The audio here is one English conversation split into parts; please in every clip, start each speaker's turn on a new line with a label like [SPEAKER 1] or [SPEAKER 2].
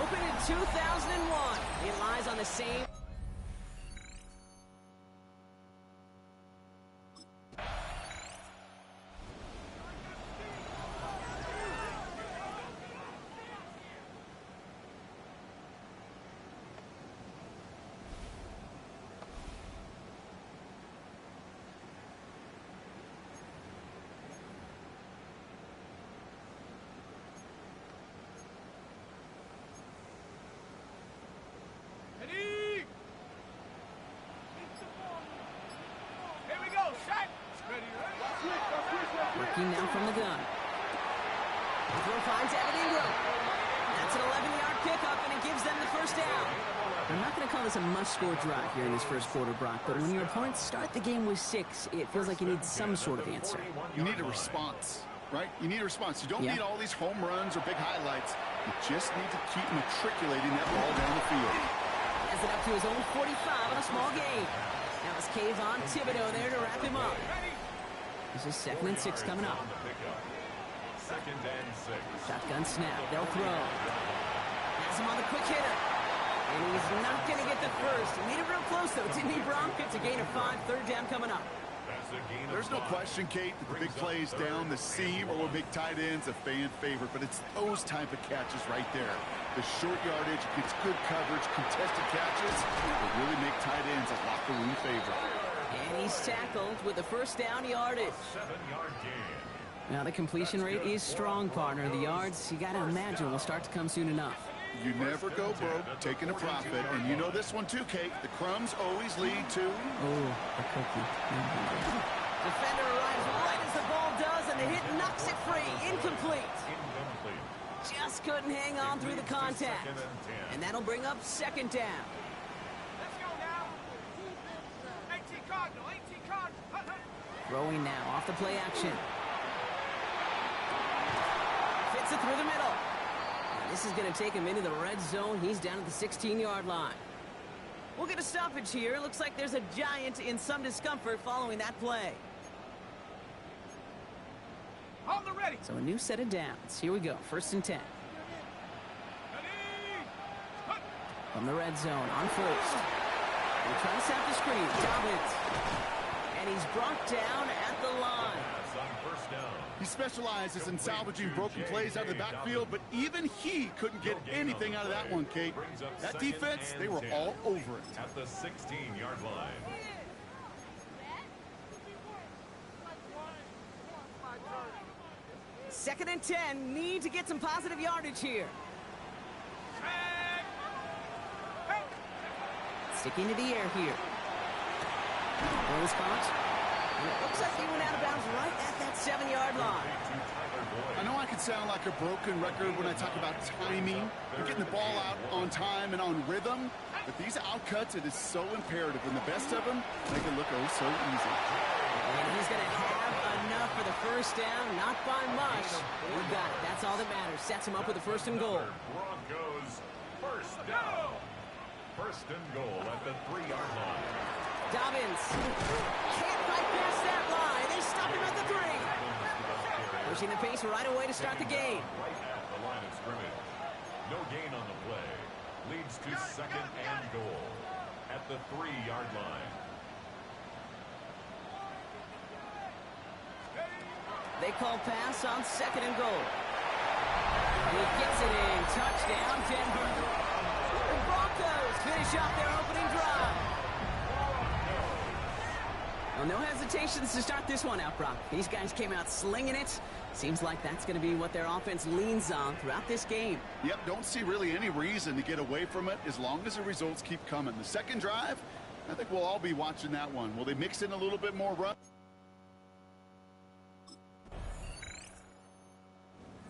[SPEAKER 1] Opened in 2001. It lies on the same... Working now from the gun. The throw finds Evan Ingram. That's an 11-yard pickup, and it gives them the first down. I'm not going to call this a must-score drive here in this first quarter, Brock, but when your opponents start the game with 6, it feels like you need some sort of answer.
[SPEAKER 2] You need a response, right? You need a response. You don't need all these home runs or big highlights. You just need to keep matriculating that ball down the field.
[SPEAKER 1] Has it up to his own 45 on a small gain. Now it's Kayvon Thibodeau there to wrap him up. This is 2nd and 6 coming up.
[SPEAKER 3] 2nd and 6.
[SPEAKER 1] Shotgun snap. They'll throw. Has him on the quick hitter. And he's not going to get the first. He made it real close, though, didn't he, Bronk? It's a gain of 5. 3rd down coming up.
[SPEAKER 2] There's no question, Kate, that the big plays down the seam or with big tight ends a fan favorite, but it's those type of catches right there. The short yardage, gets good coverage, contested catches will really make tight ends a locker room favorite.
[SPEAKER 1] And he's tackled with the first down yardage.
[SPEAKER 3] 7-yard gain.
[SPEAKER 1] Now the completion rate is strong, partner. The yards, you got to imagine, will start to come soon enough.
[SPEAKER 2] You never go broke taking a profit, and you know this one too, Kate. The crumbs always lead to...
[SPEAKER 1] Oh, a cookie. Defender arrives right as the ball does, and the hit knocks it free. Incomplete. Just couldn't hang on through the contact. And that'll bring up 2nd down.
[SPEAKER 4] Let's go now. 18 Cardinal, 18 Cardinal.
[SPEAKER 1] Throwing now off the play action. Fits it through the middle. Now this is going to take him into the red zone. He's down at the 16-yard line. We'll get a stoppage here. Looks like there's a giant in some discomfort following that play.
[SPEAKER 4] On the ready.
[SPEAKER 1] So a new set of downs. Here we go. 1st and 10.
[SPEAKER 4] Ready.
[SPEAKER 1] From the red zone on 1st. They're trying to set the screen. Dobbins. And he's brought down at the line.
[SPEAKER 3] That's on first down.
[SPEAKER 2] He specializes in salvaging broken plays out of the backfield, but even he couldn't get anything out of that one, Kate. That defense, they were all over it.
[SPEAKER 3] At the 16-yard line.
[SPEAKER 1] Second and 10. Need to get some positive yardage here. Sticking to the air here. Ball's caught. And it looks like he went out of bounds right at that 7-yard line.
[SPEAKER 2] I know I can sound like a broken record when I talk about timing and getting the ball out on time and on rhythm, but these outcuts, it is so imperative, and the best of them make it look oh so easy.
[SPEAKER 1] And he's going to have enough for the first down, not by much. We got it. That's all that matters. Sets him up with a first and goal.
[SPEAKER 3] Broncos first down. First and goal at the 3-yard line.
[SPEAKER 1] Dobbins can't fight past that line. They stop him at the 3. Pushing the pace right away to start the game.
[SPEAKER 3] Right at the line of scrimmage. No gain on the play. Leads to second and goal at the 3-yard line.
[SPEAKER 1] They call pass on second and goal. He gets it in. Touchdown, Denver. The Broncos finish off their opening drive. Well, no hesitations to start this one out, Brock. These guys came out slinging it. Seems like that's going to be what their offense leans on throughout this game.
[SPEAKER 2] Yep, don't see really any reason to get away from it as long as the results keep coming. The second drive, I think we'll all be watching that one. Will they mix in a little bit more run?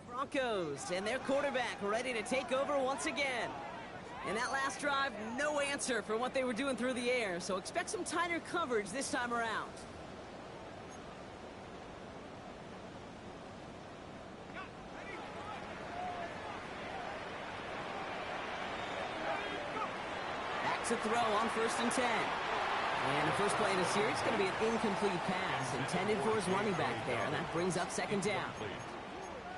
[SPEAKER 1] Broncos and their quarterback ready to take over once again. In that last drive, no answer for what they were doing through the air, so expect some tighter coverage this time around. Back to throw on first and 10. And the first play in the series is going to be an incomplete pass intended for his running back there. And that brings up second down.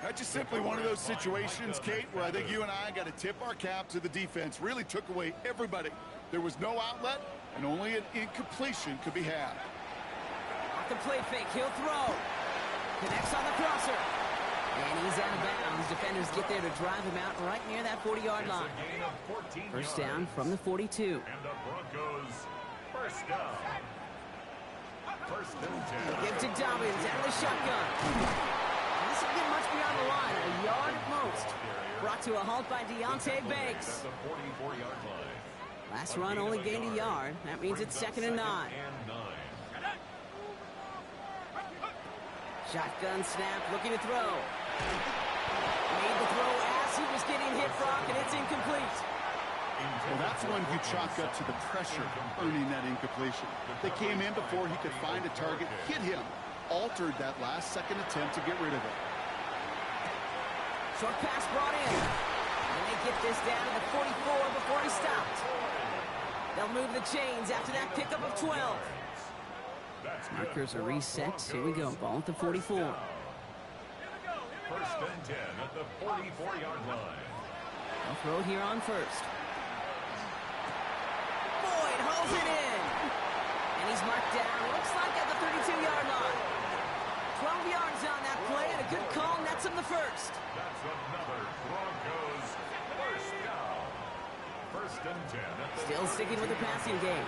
[SPEAKER 2] That's just simply one of those situations, Kate, where I think you and I got to tip our cap to the defense. Really took away everybody. There was no outlet, and only an incompletion could be had.
[SPEAKER 1] Off the play fake, he'll throw. Connects on the crosser. And he's out of bounds. Defenders get there to drive him out right near that 40-yard line. First down from the 42.
[SPEAKER 3] And the Broncos first down. First and 10.
[SPEAKER 1] Give to Dobbins out of the shotgun. This will get much beyond the line, a yard at most. Brought to a halt by Deontay Banks.
[SPEAKER 3] At the 44-yard line.
[SPEAKER 1] Last run only gained a yard. That means it's second and 9. Shotgun snap, looking to throw. Made the throw as he was getting hit, Brock, and it's incomplete.
[SPEAKER 2] Well, that's one you chalk up to the pressure earning that incompletion. They came in before he could find a target, hit him, altered that last-second attempt to get rid of it.
[SPEAKER 1] Short pass brought in. And they get this down to the 44 before he stopped. They'll move the chains after that pickup of 12. Markers are reset. Here we go. Ball at the 44.
[SPEAKER 3] First and 10 at the 44-yard line.
[SPEAKER 1] They'll throw here on first. Boyd hauls it in. And he's marked down. Looks like at the 32-yard line. 12 yards on that play, and a good call nets him the first.
[SPEAKER 3] That's another Broncos first down. First and 10 at the
[SPEAKER 1] Still sticking with the passing game.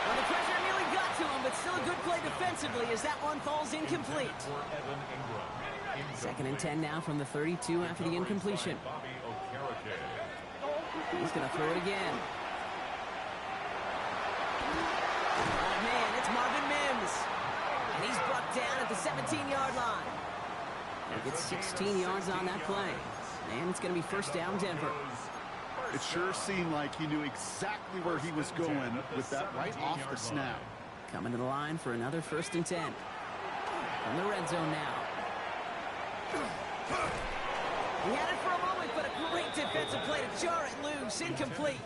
[SPEAKER 1] Well, the pressure nearly got to him, but still a good play defensively as that one falls incomplete.
[SPEAKER 3] for Evan Ingram.
[SPEAKER 1] Second and 10 now from the 32 after the incompletion.
[SPEAKER 3] Bobby Okereke.
[SPEAKER 1] He's going to throw it again. Oh, man, it's Marvin Mims. And he's brought down at the 17-yard line. He'll get 16 yards on that play. And it's going to be first down Denver.
[SPEAKER 2] It sure seemed like he knew exactly where he was going with that right off the snap.
[SPEAKER 1] Coming to the line for another first and 10. From the red zone now. He had it for a moment, but a great defensive play to jar it loose. Incomplete.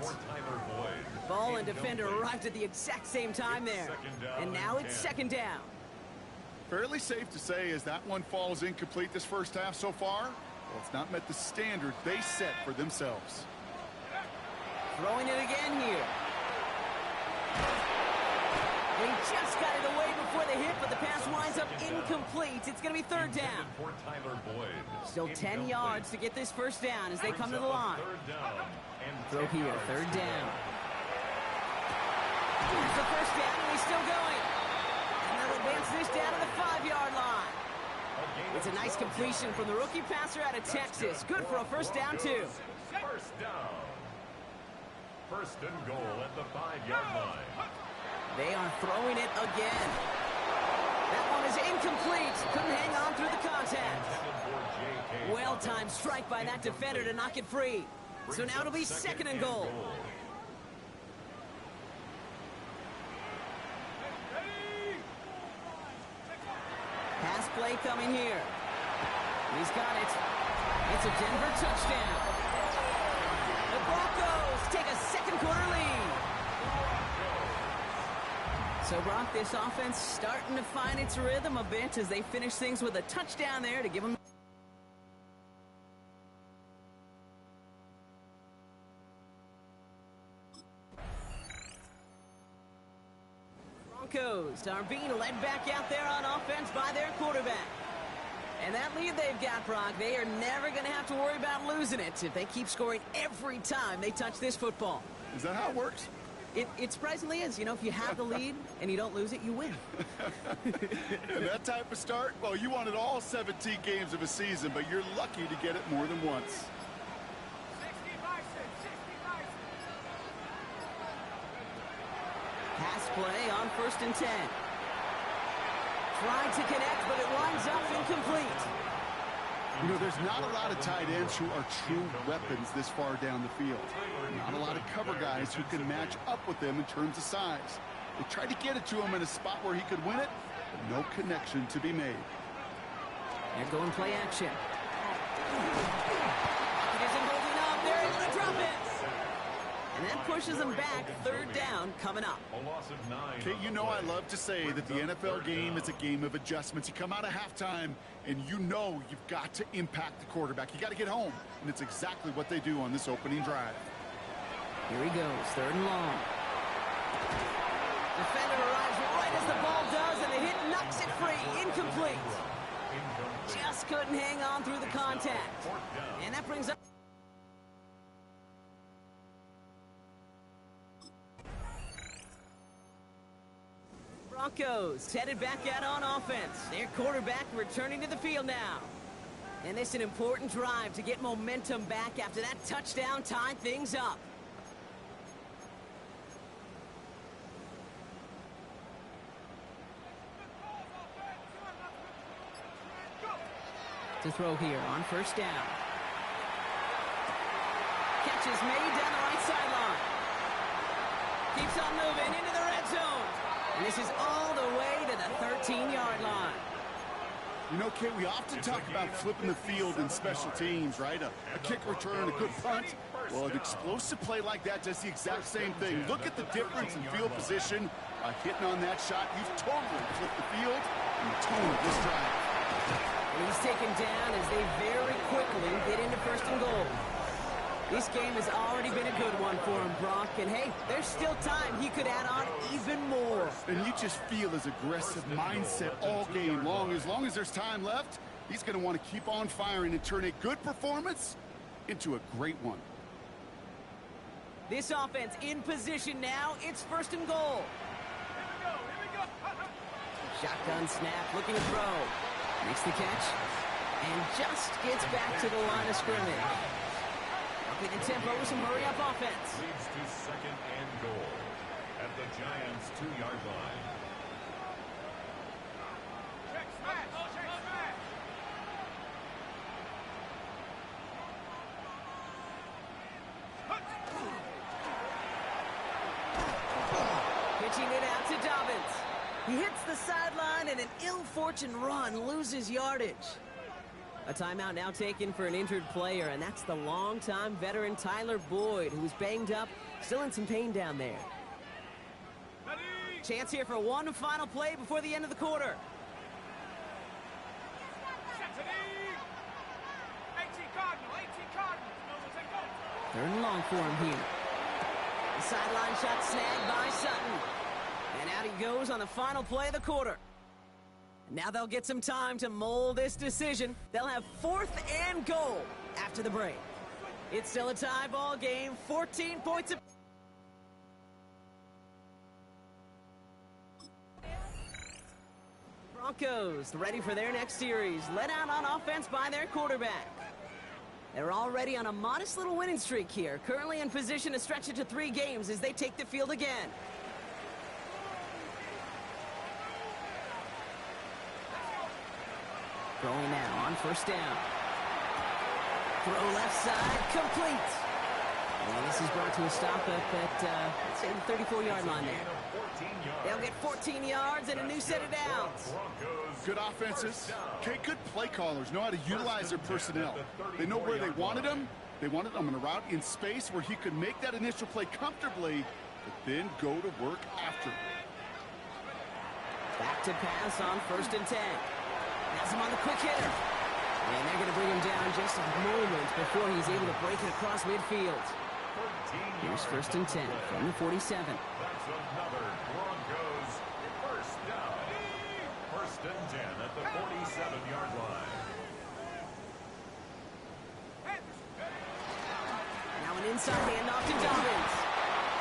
[SPEAKER 1] Ball and defender arrived at the exact same time there. And now it's second down.
[SPEAKER 2] Fairly safe to say as that one falls incomplete this first half so far, well, it's not met the standard they set for themselves.
[SPEAKER 1] Throwing it again here. He just got it away before the hit, but the pass winds up incomplete. It's going to be third down. Still 10 yards to get this first down as they come to the line. Throw here, third down. Here's the first down, and he's still going. And they'll advance this down to the 5-yard line. It's a nice completion from the rookie passer out of Texas. Good for a first down, too.
[SPEAKER 3] First down. First and goal at the 5-yard line.
[SPEAKER 1] They are throwing it again. That one is incomplete. Couldn't hang on through the contact. Well-timed strike by that defender to knock it free. So now it'll be second and goal. Pass play coming here. He's got it. It's a Denver touchdown. The Broncos take a second quarter lead. So, Brock, this offense starting to find its rhythm a bit as they finish things with a touchdown there to give them. Broncos are being led back out there on offense by their quarterback. And that lead they've got, Brock, they are never going to have to worry about losing it if they keep scoring every time they touch this football.
[SPEAKER 2] Is that how it works?
[SPEAKER 1] It surprisingly is. You know, if you have the lead and you don't lose it, you win.
[SPEAKER 2] And that type of start, well, you wanted all 17 games of a season, but you're lucky to get it more than once.
[SPEAKER 1] Pass play on 1st and 10. Tried to connect, but it winds up incomplete.
[SPEAKER 2] You know, there's not a lot of tight ends who are true weapons this far down the field. Not a lot of cover guys who can match up with them in terms of size. They tried to get it to him in a spot where he could win it, but no connection to be made.
[SPEAKER 1] And going play action. It isn't holding up. They're able to drop it. And that pushes them back. Third down coming up.
[SPEAKER 2] Okay, you know I love to say that the NFL game is a game of adjustments. You come out of halftime, and you know you've got to impact the quarterback. You got to get home, and it's exactly what they do on this opening drive.
[SPEAKER 1] Here he goes, third and long. Defender arrives right as the ball does, and the hit knocks it free. Incomplete. Just couldn't hang on through the contact. And that brings up... Broncos headed back out on offense. Their quarterback returning to the field now. And this is an important drive to get momentum back after that touchdown tied things up. To throw here on 1st down. Catch is made down the right sideline. Keeps on moving into the red zone. And this is all the way to the 13-yard line.
[SPEAKER 2] You know, Kate, we often talk about flipping the field in special teams, right? A kick return, a good punt. Well, an explosive play like that does the exact same thing. Look at the difference in field position. By hitting on that shot, you've totally flipped the field and the tone of this drive.
[SPEAKER 1] And he's taken down as they very quickly get into 1st and goal. This game has already been a good one for him, Brock. And, hey, there's still time. He could add on even more.
[SPEAKER 2] And you just feel his aggressive mindset all game long. As long as there's time left, he's going to want to keep on firing and turn a good performance into a great one.
[SPEAKER 1] This offense in position now. It's 1st and goal.
[SPEAKER 4] Here we go.
[SPEAKER 1] Shotgun snap, looking to throw. Makes the catch. And just gets back to the line of scrimmage. Upping the tempo with some hurry-up offense.
[SPEAKER 3] Leads to 2nd and goal at the Giants' 2-yard line.
[SPEAKER 4] Check smash. Check smash.
[SPEAKER 1] Pitching it out to Dobbins. He hits the sideline and an ill-fortunate run loses yardage. A timeout now taken for an injured player, and that's the longtime veteran Tyler Boyd, who's banged up, still in some pain down there.
[SPEAKER 4] Ready.
[SPEAKER 1] Chance here for one final play before the end of the quarter.
[SPEAKER 4] Set to knee. 18 Cardinal. 18 Cardinal.
[SPEAKER 1] Third and long for him here. The sideline shot snagged by Sutton. And out he goes on the final play of the quarter. Now they'll get some time to mold this decision. They'll have 4th and goal after the break. It's still a tie ball game, 14 points. Broncos ready for their next series, led out on offense by their quarterback. They're already on a modest little winning streak here, currently in position to stretch it to 3 games as they take the field again. Throwing now on 1st down. Throw left side, complete. And this is brought to a stop up at, let's say, the 34-yard line there. They'll get 14 yards and a new set of downs.
[SPEAKER 2] Good offenses. Okay, good play callers know how to utilize their personnel. They know where they wanted him. They wanted him on a route in space where he could make that initial play comfortably, but then go to work after.
[SPEAKER 1] Back to pass on 1st and 10. Has him on the quick hitter. And they're going to bring him down just a moment before he's able to break it across midfield. Here's 1st and 10 from the 47.
[SPEAKER 3] That's another Broncos 1st down. 1st and 10 at the 47-yard line.
[SPEAKER 1] Now an inside handoff to Dobbins.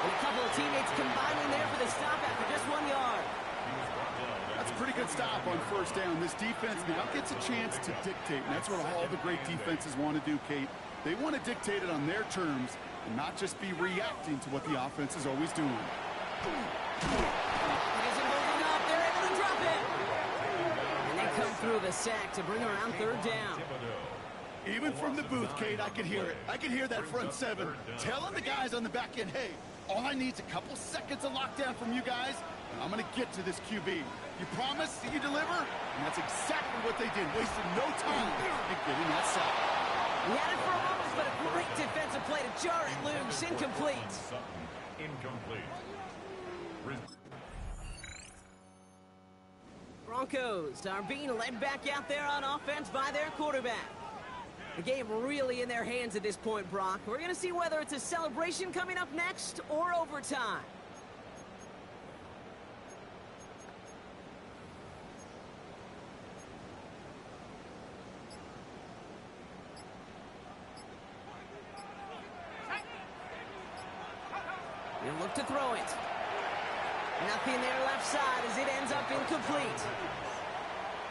[SPEAKER 1] And a couple of teammates combining there for the stop after just 1 yard.
[SPEAKER 2] That's a pretty good stop on 1st down. This defense now gets a chance to dictate, and that's what all the great defenses want to do, Kate. They want to dictate it on their terms and not just be reacting to what the offense is always doing.
[SPEAKER 1] He isn't moving up. They're able to drop it. And they come through the sack to bring around 3rd down.
[SPEAKER 2] Even from the booth, Kate, I could hear it. I could hear that front 7 telling the guys on the back end, hey, all I need is a couple seconds of lockdown from you guys, and I'm going to get to this QB. You promise that you deliver? And that's exactly what they did, wasting no time in getting that sack.
[SPEAKER 1] He had it for a moment, but a great defensive play to jar it loose. Incomplete.
[SPEAKER 3] Incomplete.
[SPEAKER 1] Broncos are being led back out there on offense by their quarterback. The game really in their hands at this point, Brock. We're going to see whether it's a celebration coming up next or overtime. He'll look to throw it. Nothing there left side as it ends up incomplete.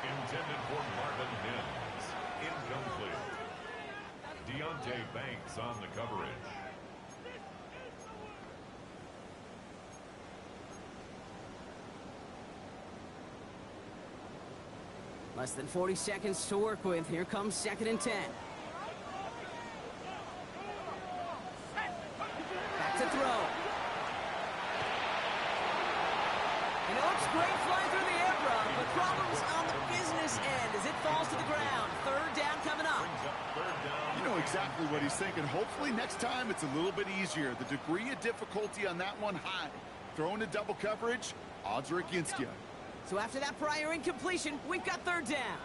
[SPEAKER 3] Intended for Marvin Mims. Incomplete. Deontay Banks on the coverage.
[SPEAKER 1] Less than 40 seconds to work with. Here comes 2nd and 10. Back to throw. And it looks great flying through the air, Brock, but problems on the business end as it falls to the ground. 3rd down coming up.
[SPEAKER 2] You know exactly what he's thinking. Hopefully next time it's a little bit easier. The degree of difficulty on that one high. Throwing to double coverage, odds are against you.
[SPEAKER 1] So after that prior incompletion, we've got 3rd down.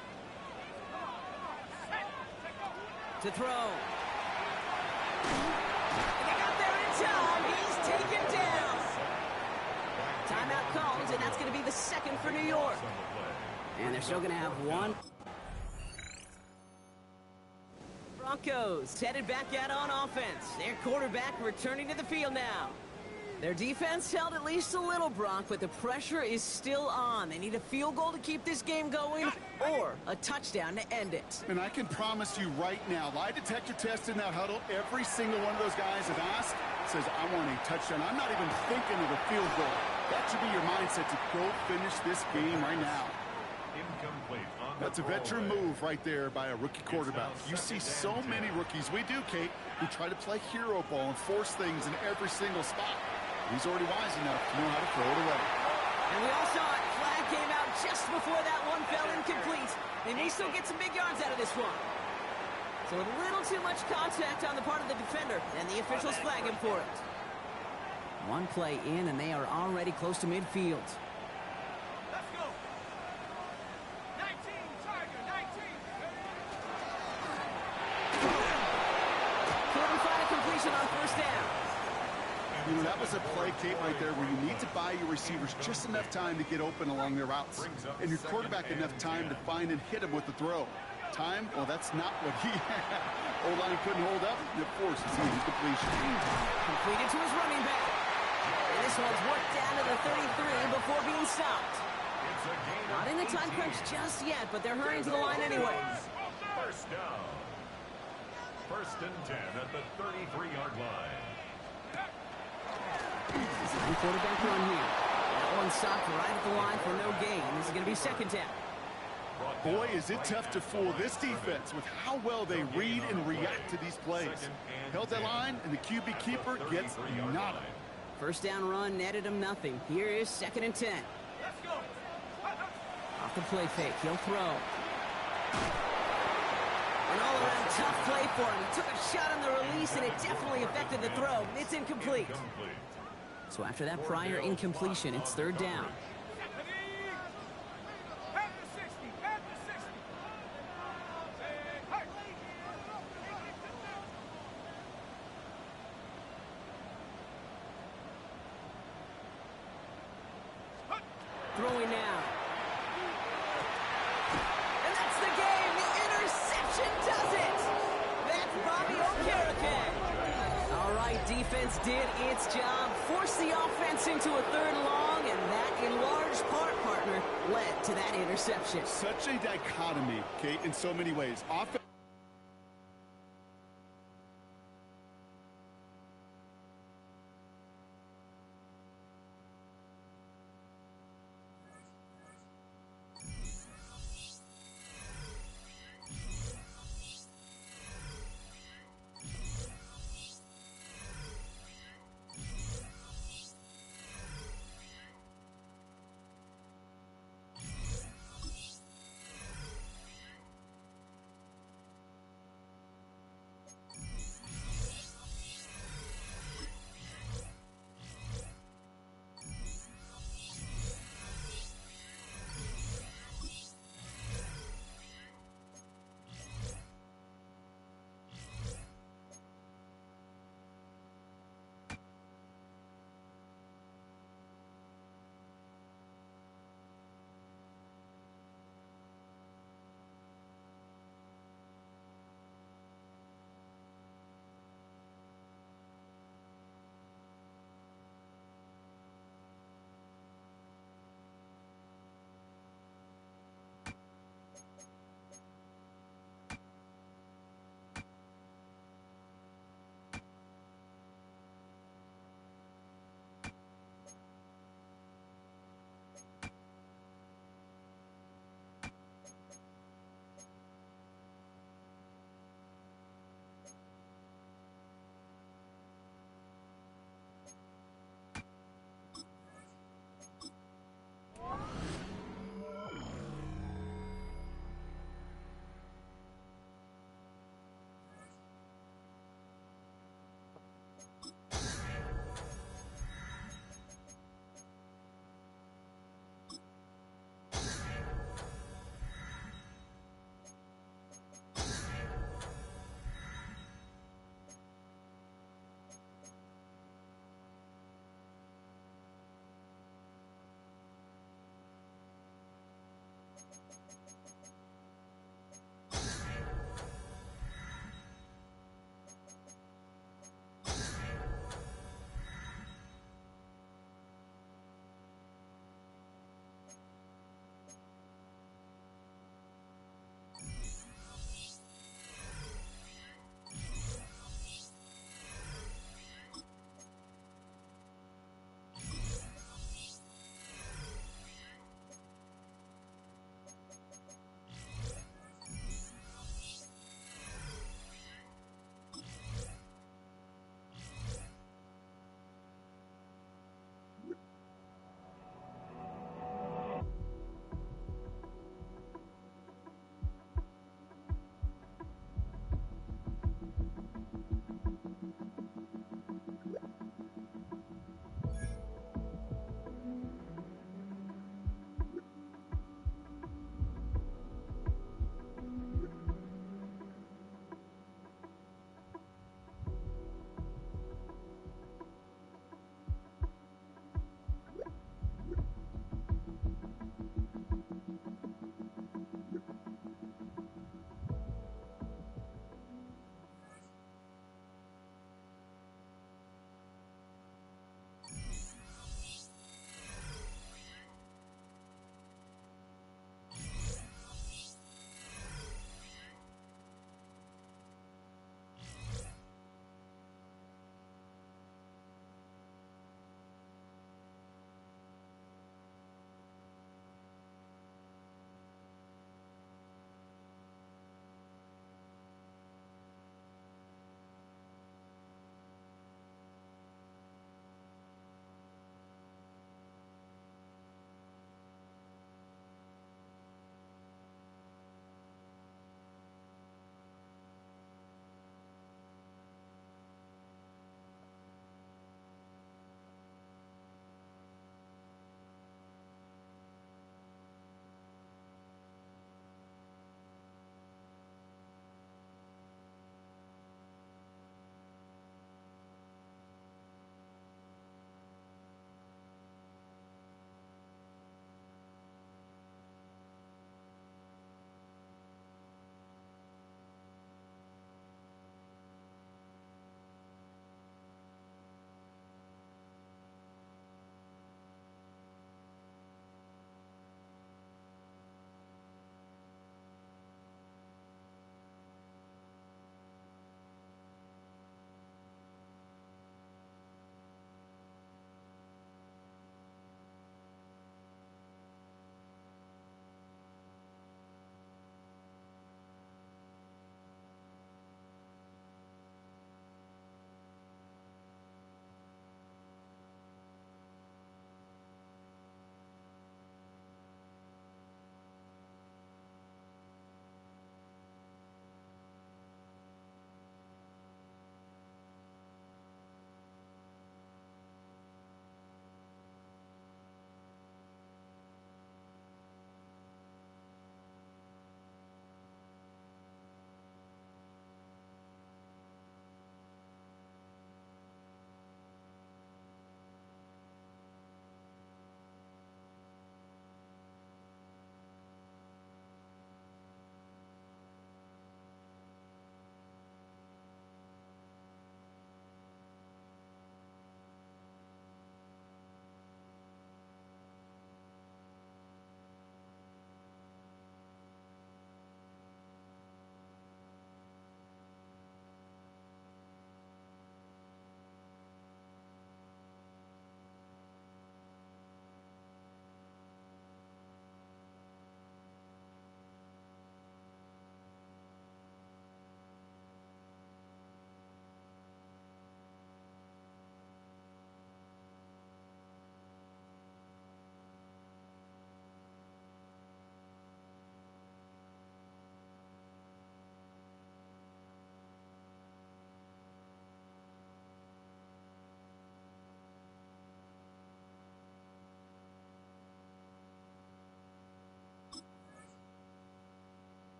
[SPEAKER 1] To throw. And they got there in time. He's taken down. Timeout called, and that's going to be the 2nd for New York. And they're still going to have 1. Broncos headed back out on offense. Their quarterback returning to the field now. Their defense held at least a little, Brock, but the pressure is still on. They need a field goal to keep this game going or a touchdown to end it.
[SPEAKER 2] And I can promise you right now, lie detector test in that huddle, every single one of those guys have asked, says, I want a touchdown. I'm not even thinking of a field goal. That should be your mindset to go finish this game right now.
[SPEAKER 3] Incomplete.
[SPEAKER 2] That's a veteran move right there by a rookie quarterback. You see so many rookies, we do, Kate, who try to play hero ball and force things in every single spot. He's already wise enough to know how to throw it away.
[SPEAKER 1] And we all saw it. Flag came out just before that one fell incomplete. They may still get some big yards out of this one. So a little too much contact on the part of the defender, and the officials flag him for it. One play in, and they are already close to midfield.
[SPEAKER 4] Let's go. 19, Tiger, 19.
[SPEAKER 1] Couldn't find a completion on 1st down.
[SPEAKER 2] You know, that was a play, Kate, right there where you need to buy your receivers just enough time to get open along their routes. And your quarterback enough time to find and hit him with the throw. Time, well, that's not what he had. O-line couldn't hold up, and it forces the incompletion.
[SPEAKER 1] Completed to his running back. And this one's worked down to the 33 before being stopped. Not in the time crunch just yet, but they're hurrying to the line anyway.
[SPEAKER 3] First down. First and 10 at the 33-yard line.
[SPEAKER 1] Second quarterback run here. That one stopped right at the line for no gain. This is going to be second down.
[SPEAKER 2] Boy, is it tough to fool this defense with how well they read and react to these plays. Held that line, and the QB keeper gets nada.
[SPEAKER 1] First down run netted him nothing. Here is second and 10.
[SPEAKER 4] Let's go.
[SPEAKER 1] Off the play fake, he'll throw. An all-around tough play for him. He took a shot on the release, and it definitely affected the throw. It's incomplete. So after that prior incompletion, it's third down.
[SPEAKER 4] At the 60. At the 60. Hey.
[SPEAKER 1] Throwing now. And that's the game. The interception does it. That's Bobby Okereke. All right, defense did its job. Forced the offense into a third long, and that, in large part, partner, led to that interception.
[SPEAKER 2] Such a dichotomy, Kate, in so many ways. Offense.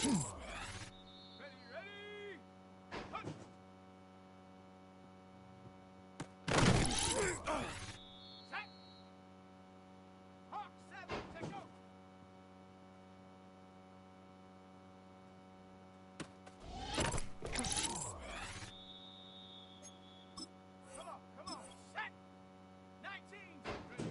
[SPEAKER 4] Ready? Hunt. Set. Hawk 7, take go. Come on. Set. 19. Ready?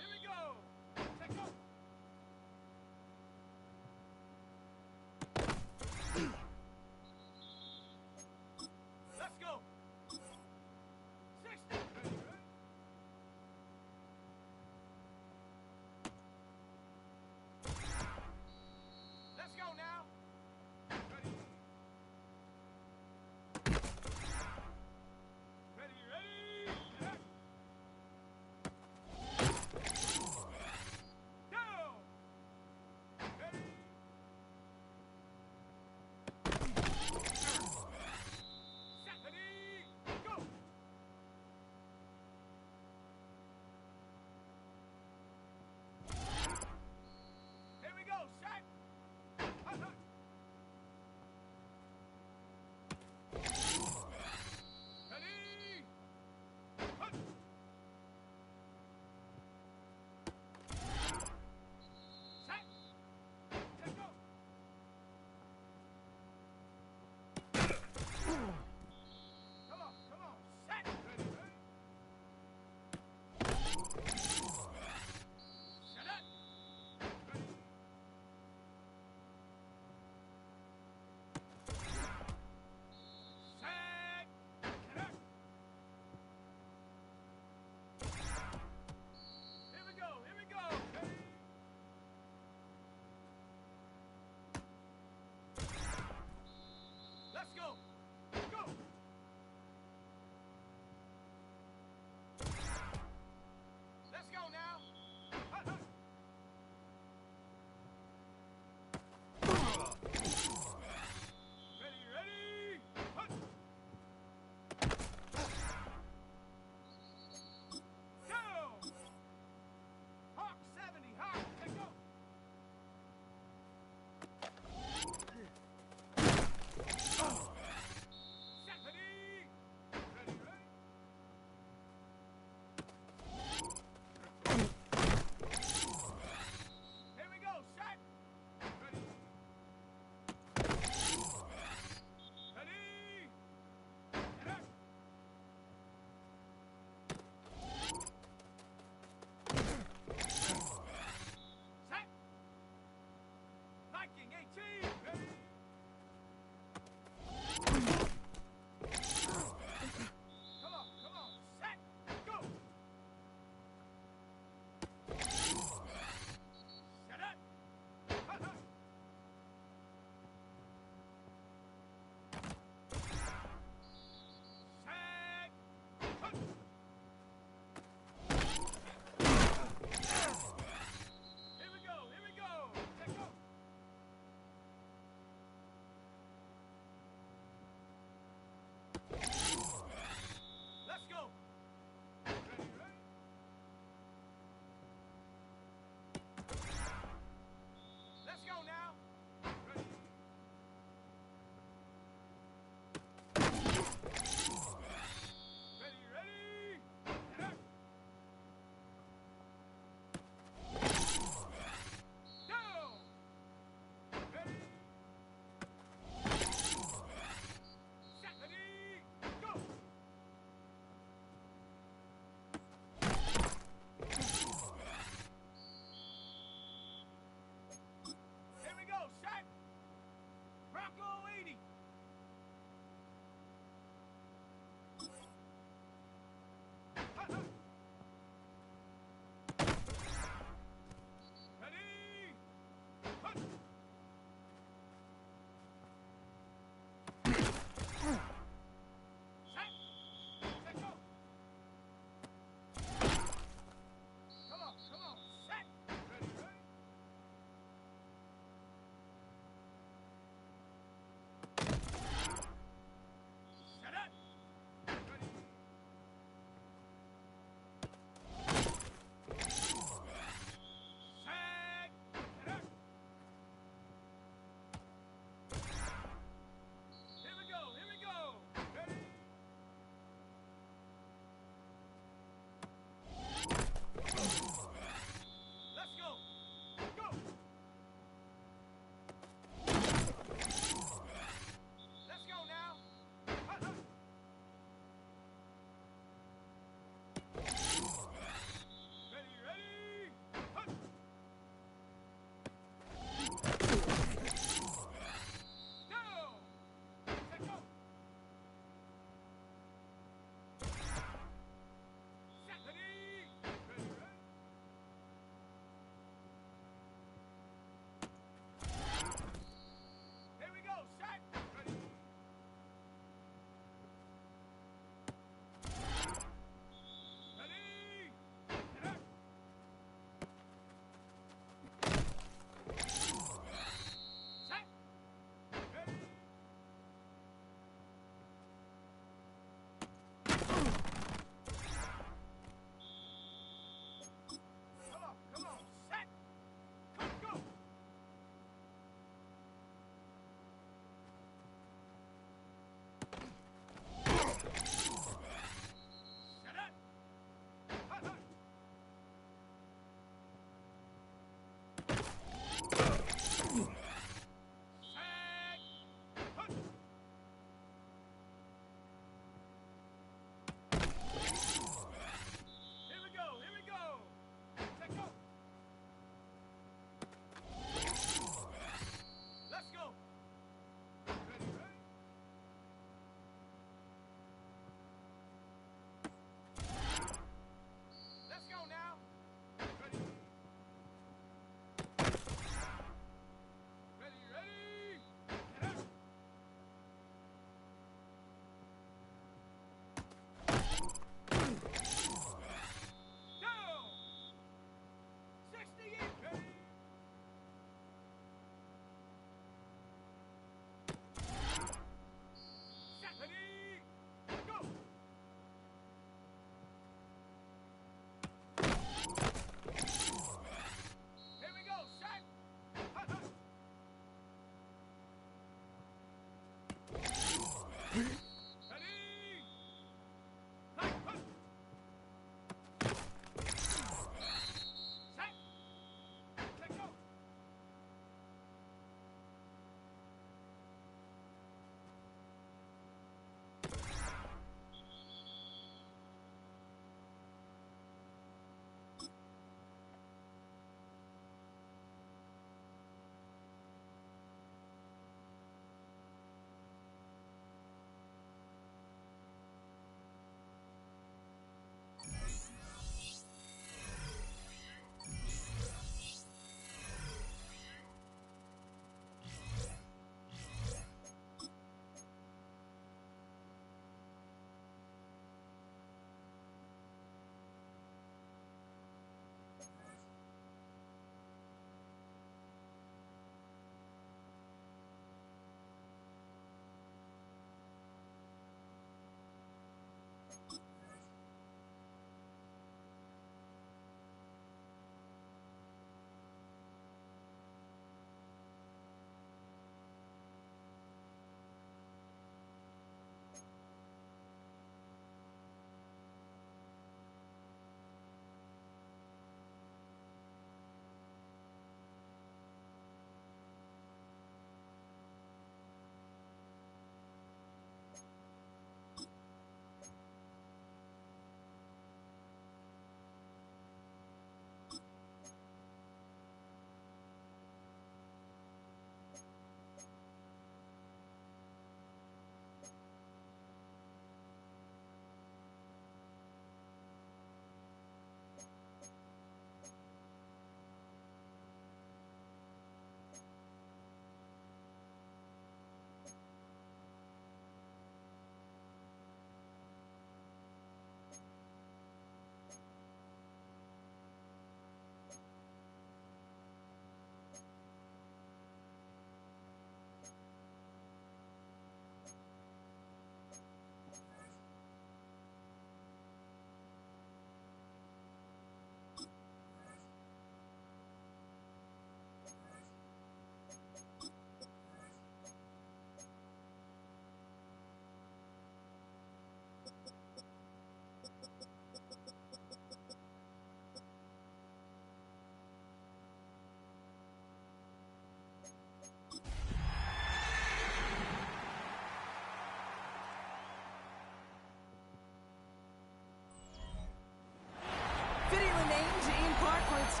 [SPEAKER 1] city named in part for its...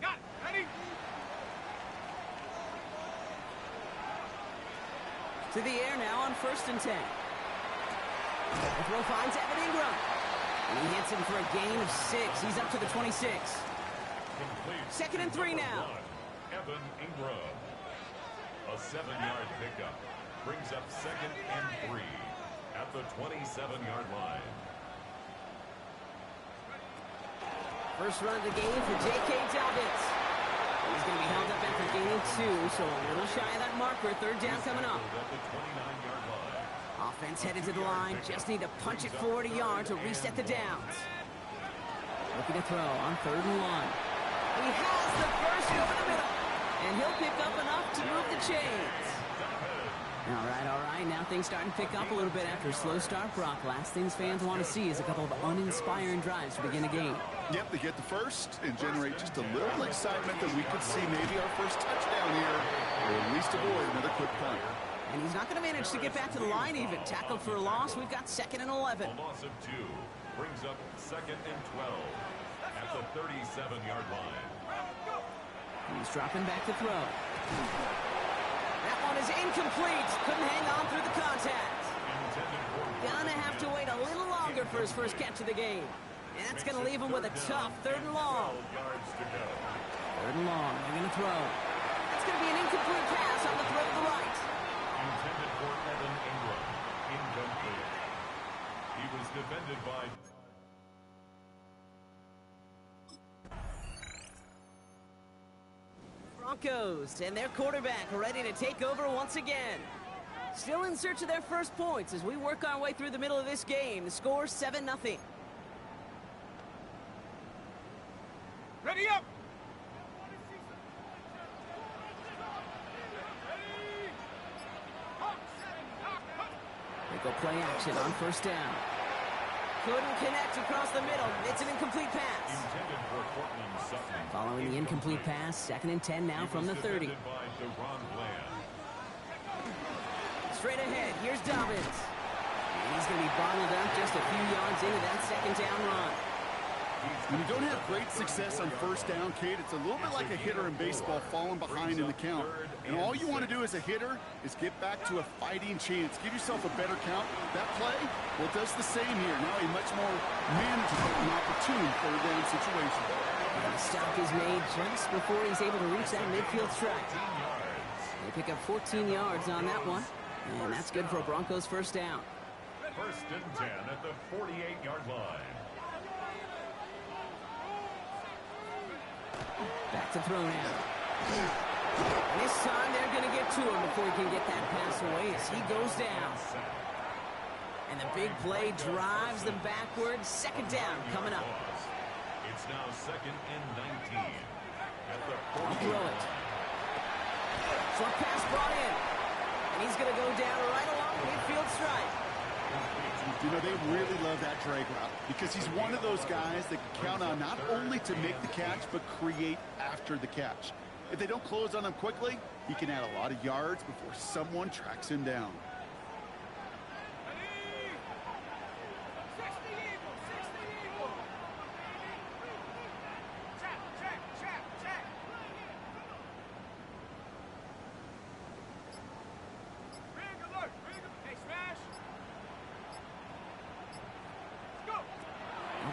[SPEAKER 4] Got it. Ready?
[SPEAKER 1] To the air now on 1st and 10. The throw finds Evan Ingram. And he hits him for a gain of 6. He's up to the 26.
[SPEAKER 3] Complete
[SPEAKER 1] 2nd and 3 now.
[SPEAKER 3] Evan Ingram. A 7-yard pickup brings up 2nd and 3 at the 27-yard line.
[SPEAKER 1] First run of the game for J.K. Dobbins. He's going to be held up after gaining 2, so a little shy of that marker. 3rd down coming up.
[SPEAKER 3] At the 29-yard line.
[SPEAKER 1] Offense headed to the line. Just need to punch it forward a yard to reset the downs. Looking to throw on 3rd and 1. He has the first over the middle. And he'll pick up enough to move the chains. All right. Now things starting to pick up a little bit after a slow start, Brock. Last things fans want to see is a couple of uninspiring drives to begin a game.
[SPEAKER 2] Yep, they get the first and generate just a little excitement that we could see maybe our first touchdown here, or at least avoid another quick punt.
[SPEAKER 1] And he's not going to manage to get back to the line even. Tackled for a loss. We've got 2nd and 11.
[SPEAKER 3] A loss of 2 brings up 2nd and 12 at the 37-yard line.
[SPEAKER 1] He's dropping back to throw. That one is incomplete. Couldn't hang on through the contact. Gonna have to wait a little longer for his first catch of the game. And that's gonna leave him with a tough 3rd and long. 3rd and long. They're gonna throw. That's gonna be an incomplete pass on the throw to the right.
[SPEAKER 3] Intended for Evan Ingram. Incomplete. He was defended by...
[SPEAKER 1] Broncos and their quarterback ready to take over once again. Still in search of their first points as we work our way through the middle of this game. The score 7-0.
[SPEAKER 4] Ready up.
[SPEAKER 1] They go play action on 1st down. Couldn't connect across the middle. It's an incomplete pass.
[SPEAKER 3] Intended for Cortland Sutton.
[SPEAKER 1] Following the incomplete pass, 2nd and 10 now from the 30.
[SPEAKER 3] Defended by Deron Bland.
[SPEAKER 1] Straight ahead, here's Dobbins. And he's going to be bottled up just a few yards into that 2nd down run.
[SPEAKER 2] When you don't have great success on 1st down, Kate, it's a little bit like a hitter in baseball falling behind in the count. And all you want to do as a hitter is get back to a fighting chance. Give yourself a better count. That play, well, it does the same here. Now a much more manageable and opportune 3rd down situation.
[SPEAKER 1] And the stop is made just before he's able to reach that midfield strike. They pick up 14 yards on that one. And that's good for a Broncos 1st down.
[SPEAKER 3] 1st and 10 at the 48-yard line.
[SPEAKER 1] Back to throw now. And this time they're going to get to him before he can get that pass away as he goes down. And the big play drives them backwards. 2nd down coming up.
[SPEAKER 3] It's now 2nd and 19 at the
[SPEAKER 1] Throw
[SPEAKER 3] 40.
[SPEAKER 1] it. Short pass brought in. And he's going to go down right along the midfield stripe.
[SPEAKER 2] You know, they really love that drag route because he's one of those guys that can count on not only to make the catch, but create after the catch. If they don't close on him quickly, he can add a lot of yards before someone tracks him down.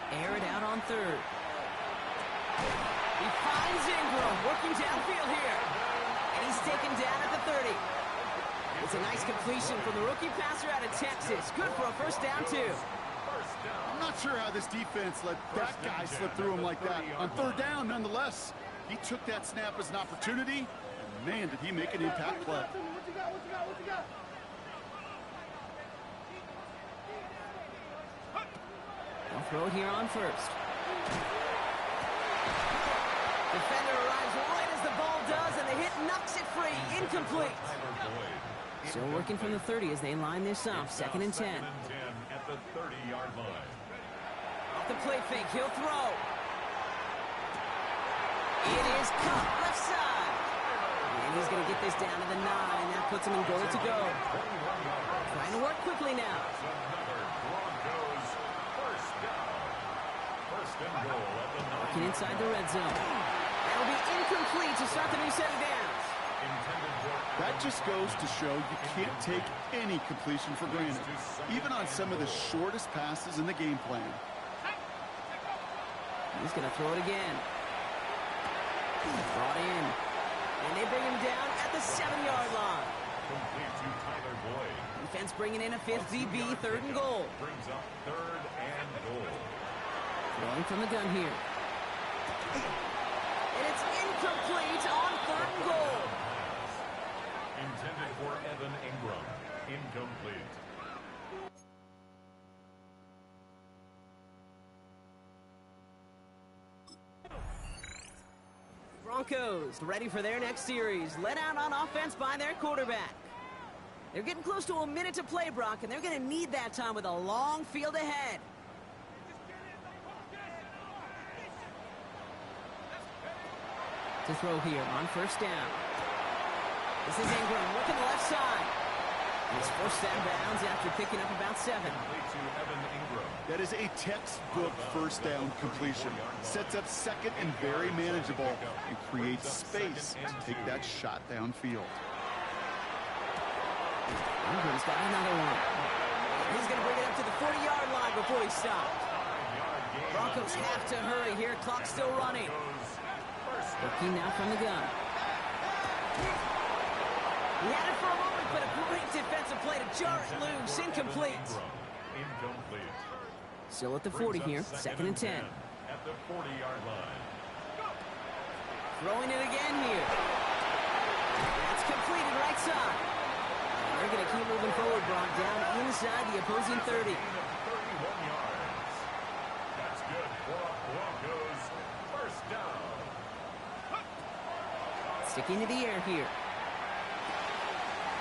[SPEAKER 1] Air it out on 3rd. He finds Ingram working downfield here. And he's taken down at the 30. It's a nice completion from the rookie passer out of Texas. Good for a 1st down, too.
[SPEAKER 2] I'm not sure how this defense let that guy slip through him like that. On 3rd down, nonetheless, he took that snap as an opportunity. And man, did he make an impact play.
[SPEAKER 4] What you got?
[SPEAKER 1] They'll throw it here on 1st. Defender arrives right as the ball does, and the hit knocks it free. Incomplete. Still working from the 30 as they line this up. Second and 10.
[SPEAKER 3] At the 30-yard line.
[SPEAKER 1] Off the play fake, he'll throw. It is caught left side. And he's going to get this down to the 9. That puts him in goal to go. Trying to work quickly now. Working inside the red zone. That'll be incomplete to start the new set of downs.
[SPEAKER 2] That just goes to show you can't take any completion for granted, even on some of the shortest passes in the game plan.
[SPEAKER 1] He's going to throw it again. Brought in. And they bring him down at the 7-yard line.
[SPEAKER 3] Complete to Tyler Boyd.
[SPEAKER 1] Defense bringing in a 5th DB, 3rd and goal.
[SPEAKER 3] Brings up 3rd and goal.
[SPEAKER 1] Throwing from the gun here. And it's incomplete on 3rd and goal.
[SPEAKER 3] Intended for Evan Ingram. Incomplete.
[SPEAKER 1] Broncos ready for their next series. Led out on offense by their quarterback. They're getting close to a minute to play, Brock, and they're going to need that time with a long field ahead. To throw here on first down. This is Ingram working the left side. And he's forced out of bounds after picking up about 7.
[SPEAKER 3] Complete to Evan Ingram.
[SPEAKER 2] That is a textbook first down completion. Sets up second and very manageable and creates space to take that shot downfield.
[SPEAKER 1] Ingram's got another one. He's going to bring it up to the 40-yard line before he stops. Broncos have to hurry here. Clock's still running. Looking now from the gun. He had it for a moment, but a great defensive play to jar it loose. Incomplete.
[SPEAKER 3] Incomplete.
[SPEAKER 1] Still at the 40 here. 2nd and 10.
[SPEAKER 3] At the 40-yard line.
[SPEAKER 1] Throwing it again here. That's completed right side. And they're going to keep moving forward, Brock, down inside the opposing 30.
[SPEAKER 3] 31 yards. That's good for a Broncos first down.
[SPEAKER 1] Sticking to the air here.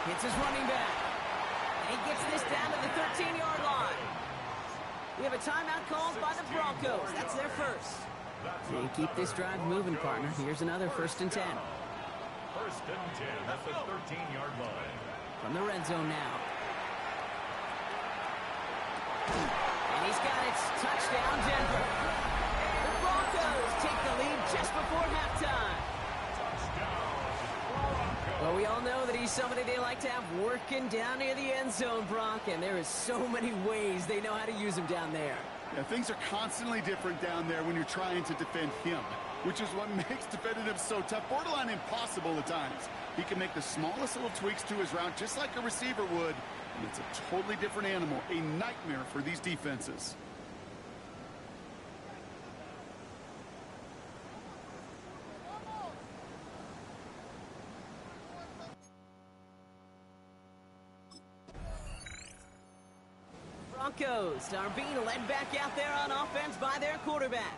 [SPEAKER 1] Hits his running back. And he gets this down to the 13-yard line. We have a timeout called by the Broncos. That's their first. They keep this drive moving, partner. Here's another 1st and 10.
[SPEAKER 3] 1st and 10 at the 13-yard line.
[SPEAKER 1] From the red zone now. And he's got it. Touchdown, Denver. The Broncos take the lead just before halftime. Well, we all know that he's somebody they like to have working down near the end zone, Brock, and there is so many ways they know how to use him down there.
[SPEAKER 2] Yeah, things are constantly different down there when you're trying to defend him, which is what makes defending him so tough, borderline impossible at times. He can make the smallest little tweaks to his route just like a receiver would, and it's a totally different animal, a nightmare for these defenses.
[SPEAKER 1] Broncos are being led back out there on offense by their quarterback.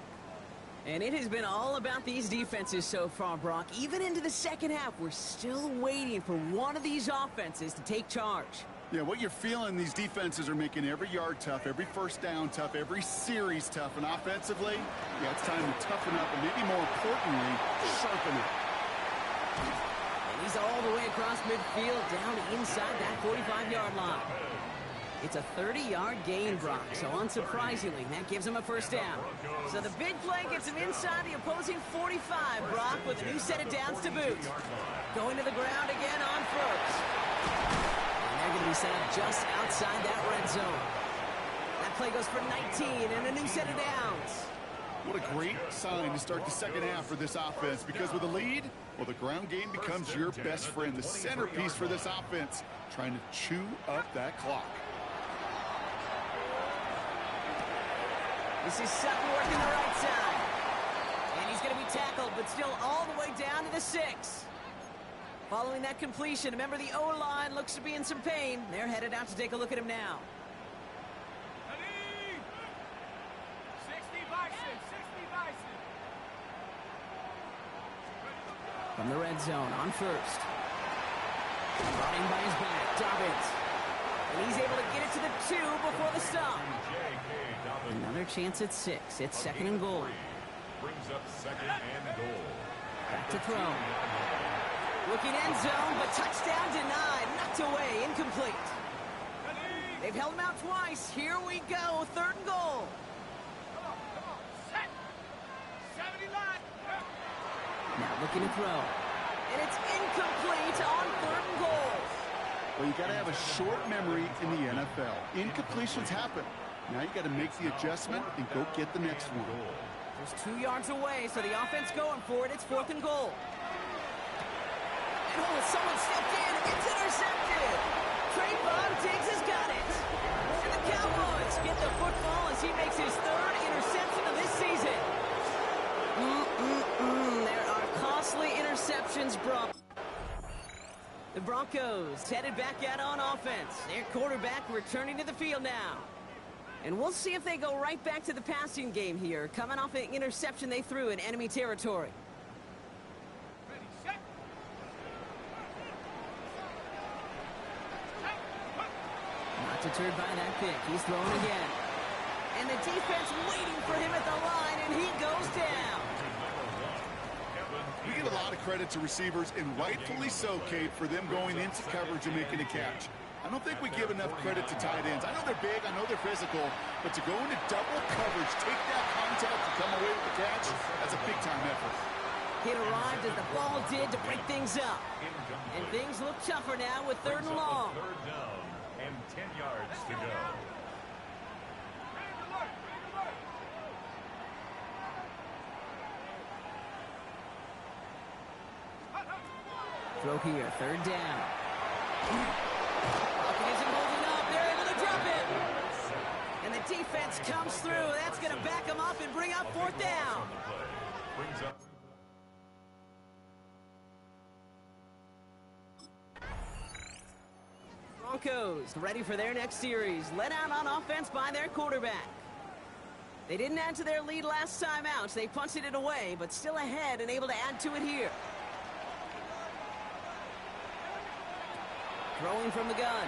[SPEAKER 1] And it has been all about these defenses so far, Brock. Even into the second half, we're still waiting for one of these offenses to take charge.
[SPEAKER 2] Yeah, what you're feeling, these defenses are making every yard tough, every first down tough, every series tough. And offensively, yeah, it's time to toughen up and maybe more importantly, sharpen it.
[SPEAKER 1] And he's all the way across midfield down inside that 45-yard line. It's a 30-yard gain, Brock, so unsurprisingly, that gives him a first down. So the big play gets him inside the opposing 45, Brock, with a new set of downs to boot. Going to the ground again on first. And they're going to be set up just outside that red zone. That play goes for 19 and a new set of downs.
[SPEAKER 2] What a great sign to start the second half for this offense, because with a lead, well, the ground game becomes your best friend, the centerpiece for this offense, trying to chew up that clock.
[SPEAKER 1] This is Sutton working the right side. And he's going to be tackled, but still all the way down to the 6. Following that completion, remember the O-line looks to be in some pain. They're headed out to take a look at him now.
[SPEAKER 4] Ready? 60 Bison, 60 Bison.
[SPEAKER 1] From the red zone on first. Brought in by his back, Dobbins. And he's able to get it to the 2 before the stop. Another chance at 6. It's second and goal.
[SPEAKER 3] Brings up second and goal.
[SPEAKER 1] Back to throw. Looking end zone, but touchdown denied. Knocked away, incomplete. They've held him out twice. Here we go, third and goal.
[SPEAKER 4] Set. 70 line.
[SPEAKER 1] Now looking to throw. And it's incomplete on third and goal.
[SPEAKER 2] Well, you got to have a short memory in the NFL. Incompletions happen. Now you got to make the adjustment and go get the next one.
[SPEAKER 1] Just 2 yards away, so the offense going for it. It's fourth and goal. And oh, someone stepped in. It's intercepted. Trayvon Diggs has got it. And the Cowboys get the football as he makes his 3rd interception of this season. There are costly interceptions brought. The Broncos headed back out on offense. Their quarterback returning to the field now. And we'll see if they go right back to the passing game here, coming off an interception they threw in enemy territory.
[SPEAKER 4] Ready, set.
[SPEAKER 1] Not deterred by that pick. He's throwing again. And the defense waiting for him at the line, and he goes down.
[SPEAKER 2] We get a lot of credit to receivers, and rightfully so, Kate, for them going into coverage and making a catch. I don't think we give enough credit to tight ends. I know they're big, I know they're physical, but to go into double coverage, take that contact and come away with the catch, that's a big-time effort.
[SPEAKER 1] It arrived as the ball did to break things up. And things look tougher now with third and long.
[SPEAKER 3] Third down and 10 yards to go.
[SPEAKER 1] Throw here, third down. Pocket isn't holding up. They're able to drop it. And the defense comes through. That's going to back them up and bring up fourth down.
[SPEAKER 3] Brings up.
[SPEAKER 1] Broncos ready for their next series. Led out on offense by their quarterback. They didn't add to their lead last time out. They punted it away, but still ahead and able to add to it here. Throwing from the gun.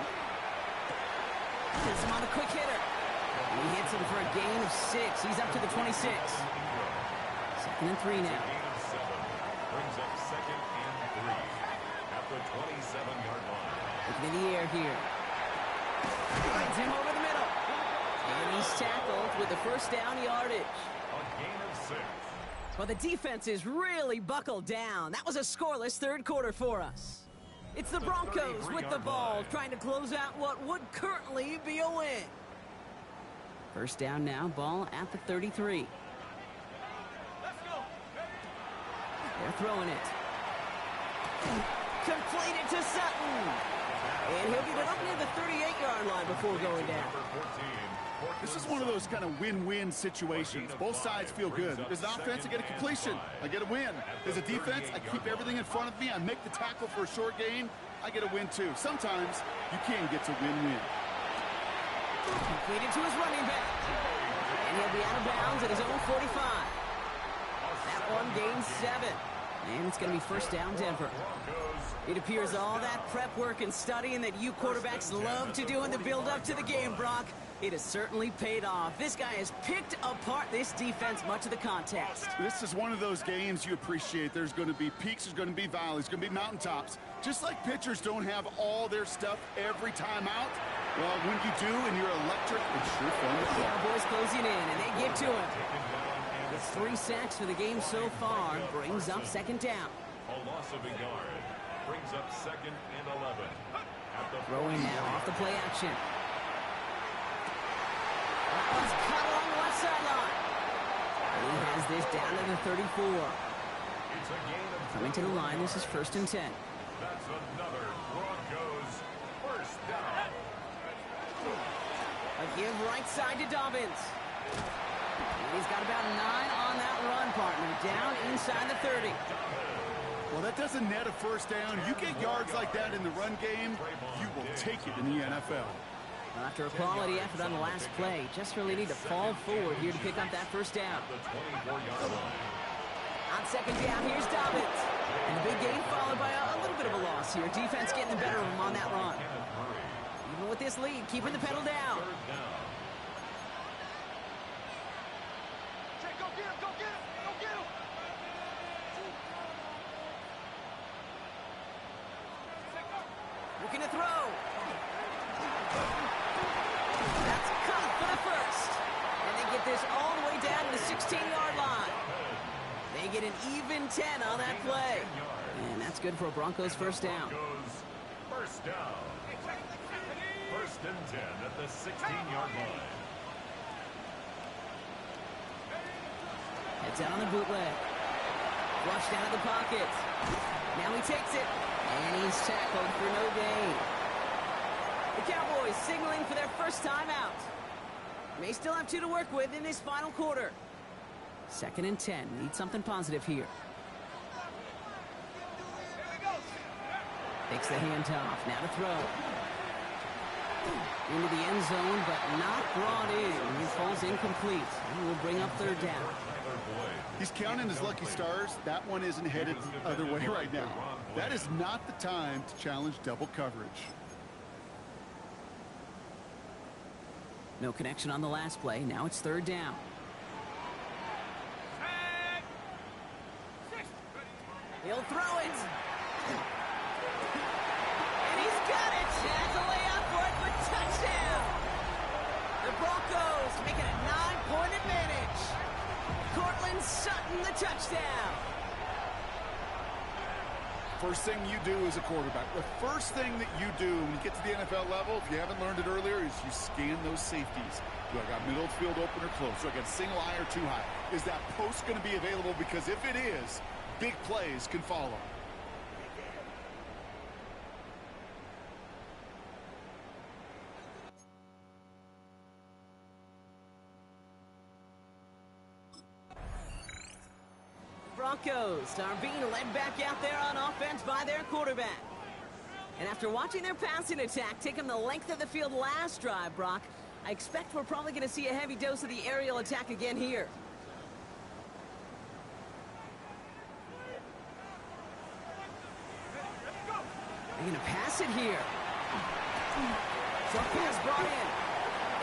[SPEAKER 1] Hits him on a quick hitter. And he hits him for a gain of 6. He's up to the 26. Second and 3 now.
[SPEAKER 3] Gain of 7. Brings up second and 3 at the 27-yard line.
[SPEAKER 1] Looking in the air here. Finds him over the middle. And he's tackled with the first down yardage.
[SPEAKER 3] A gain of 6.
[SPEAKER 1] Well, the defense is really buckled down. That was a scoreless third quarter for us. It's the Broncos with the ball, trying to close out what would currently be a win. First down now, ball at the 33.
[SPEAKER 4] Let's go.
[SPEAKER 1] They're throwing it. Completed to Sutton. And he'll get it up near the 38-yard line before going down.
[SPEAKER 2] This is one of those kind of win-win situations. Both sides feel good. There's an offense, I get a completion, I get a win. There's a defense, I keep everything in front of me, I make the tackle for a short gain, I get a win too. Sometimes you can get to win-win.
[SPEAKER 1] Completed to his running back. And he'll be out of bounds at his own 45. That one gains 7. And it's going to be first down Denver. It appears all that prep work and studying that you quarterbacks love to do in the build-up to the game, Brock, it has certainly paid off. This guy has picked apart this defense much of the contest.
[SPEAKER 2] This is one of those games you appreciate. There's going to be peaks, there's going to be valleys, there's going to be mountaintops. Just like pitchers don't have all their stuff every time out, well, when you do and you're electric, it's sure fun to play.
[SPEAKER 1] Cowboys closing in, and they get to him. With 3 sacks for the game so far, brings up second down.
[SPEAKER 3] A loss of a yard. Brings up second and 11. At the
[SPEAKER 1] Throwing now off the play action. That one's cut along the left sideline. And he has this down to the 34.
[SPEAKER 3] It's a gain of
[SPEAKER 1] Coming to the line, this is first and 10.
[SPEAKER 3] That's another Broncos first down.
[SPEAKER 1] A give right side to Dobbins. And he's got about 9 on that run, partner. Down inside the 30.
[SPEAKER 2] Well, that doesn't net a first down. You get yards like that in the run game, you will take it in the NFL.
[SPEAKER 1] After a quality effort on the last play, just really need to fall forward here to pick up that first down.
[SPEAKER 3] The 24-yard line.
[SPEAKER 1] On second down, here's Dobbins. And a big gain followed by a little bit of a loss here. Defense getting the better of him on that run. Even with this lead, keeping the pedal down.
[SPEAKER 4] Jay, go get him, go get him, go get him.
[SPEAKER 1] Looking to throw. That's caught for the first. And they get this all the way down to the 16-yard line. They get an even 10 on that play. And that's good for a Broncos first down.
[SPEAKER 3] First down. First and 10 at the 16-yard line.
[SPEAKER 1] Heads out on the bootleg. Flush down in the pocket. Now he takes it. And he's tackled for no gain. The Cowboys signaling for their first timeout. May still have 2 to work with in this final quarter. Second and 10. Need something positive here. Takes the handoff. Now to throw. Into the end zone, but not brought in. He falls incomplete. And will bring up third down.
[SPEAKER 2] He's counting his lucky stars. That one isn't headed the other way right now. That is not the time to challenge double coverage.
[SPEAKER 1] No connection on the last play. Now it's third down. He'll throw it. And he's got it. Has a layup for it, but touchdown. The Broncos making a 9-point advantage. Cortland Sutton, the touchdown.
[SPEAKER 2] First thing you do as a quarterback, the first thing that you do when you get to the NFL level, if you haven't learned it earlier, is you scan those safeties. Do I got middle field open or close? Do I got single high or too high? Is that post going to be available? Because if it is, big plays can follow.
[SPEAKER 1] Broncos are being led back out there on offense by their quarterback. And after watching their passing attack take them the length of the field last drive, Brock, I expect we're probably going to see a heavy dose of the aerial attack again here. They're going to pass it here. So pass brought in.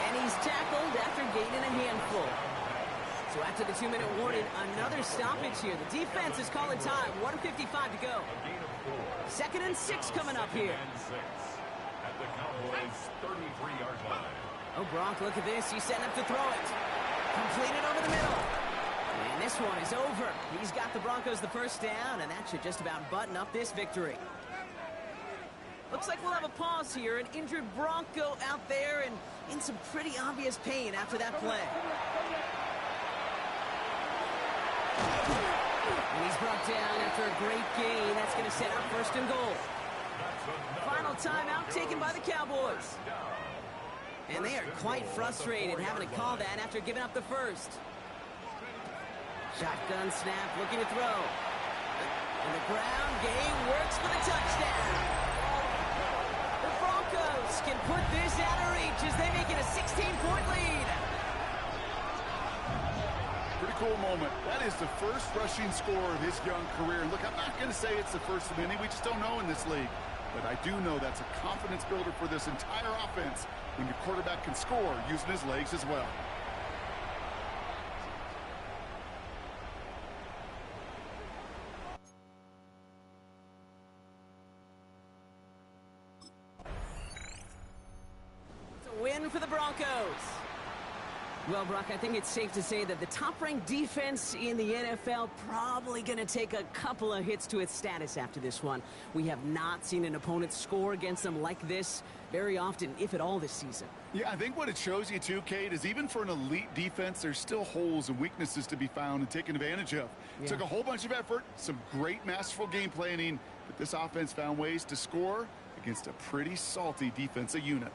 [SPEAKER 1] And he's tackled after gaining a handful. So after the 2-minute warning, another stoppage here. The defense is calling time. 1:55 to go. Second and 6 coming up here.
[SPEAKER 3] At the Cowboys' 33-yard line.
[SPEAKER 1] Oh, Brock, look at this. He's setting up to throw it. Completed over the middle. And this one is over. He's got the Broncos the first down, and that should just about button up this victory. Looks like we'll have a pause here. An injured Bronco out there and in some pretty obvious pain after that play. And he's brought down after a great gain. That's going to set up first and goal. Final timeout taken by the Cowboys. And they are quite frustrated having to call that after giving up the first. Shotgun snap, looking to throw. And the ground game works for the touchdown. The Broncos can put this out of reach as they make it a 16-point lead.
[SPEAKER 2] Pretty cool moment. That is the first rushing score of his young career. Look, I'm not going to say it's the first of many. We just don't know in this league. But I do know that's a confidence builder for this entire offense when your quarterback can score using his legs as well.
[SPEAKER 1] It's a win for the Broncos. Well, Brock, I think it's safe to say that the top-ranked defense in the NFL probably going to take a couple of hits to its status after this one. We have not seen an opponent score against them like this very often, if at all, this season.
[SPEAKER 2] Yeah, I think what it shows you, too, Kate, is even for an elite defense, there's still holes and weaknesses to be found and taken advantage of. It took a whole bunch of effort, some great masterful game planning, but this offense found ways to score against a pretty salty defensive unit.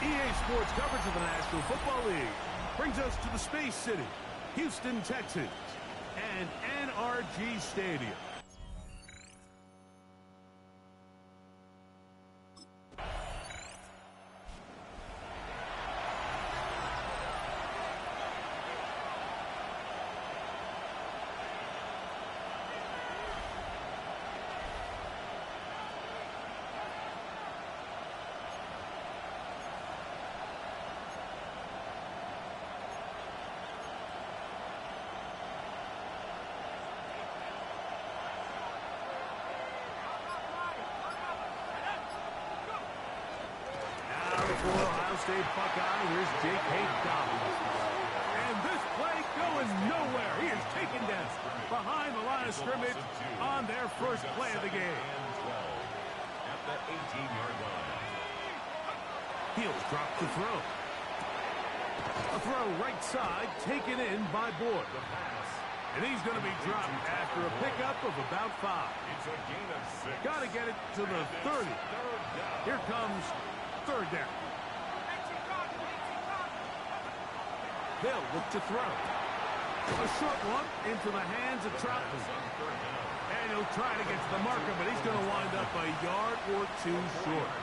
[SPEAKER 5] EA Sports coverage of the National Football League brings us to the Space City, Houston, Texas, and NRG Stadium. For Ohio State Buckeye, here's Jake Hayes. And this play going nowhere. He is taken down behind the line of scrimmage on their first play of the game.
[SPEAKER 3] At the 18-yard line.
[SPEAKER 5] Heels drop to throw. A throw right side, taken in by Boyd. And he's going to be dropped after a pickup of about 5.
[SPEAKER 3] It's a gain of 6.
[SPEAKER 5] Got to get it to the 30. Here comes third down. They'll look to throw. A short one into the hands of Troutman. And he'll try to get to the marker, but he's going to wind up a yard or 2 short.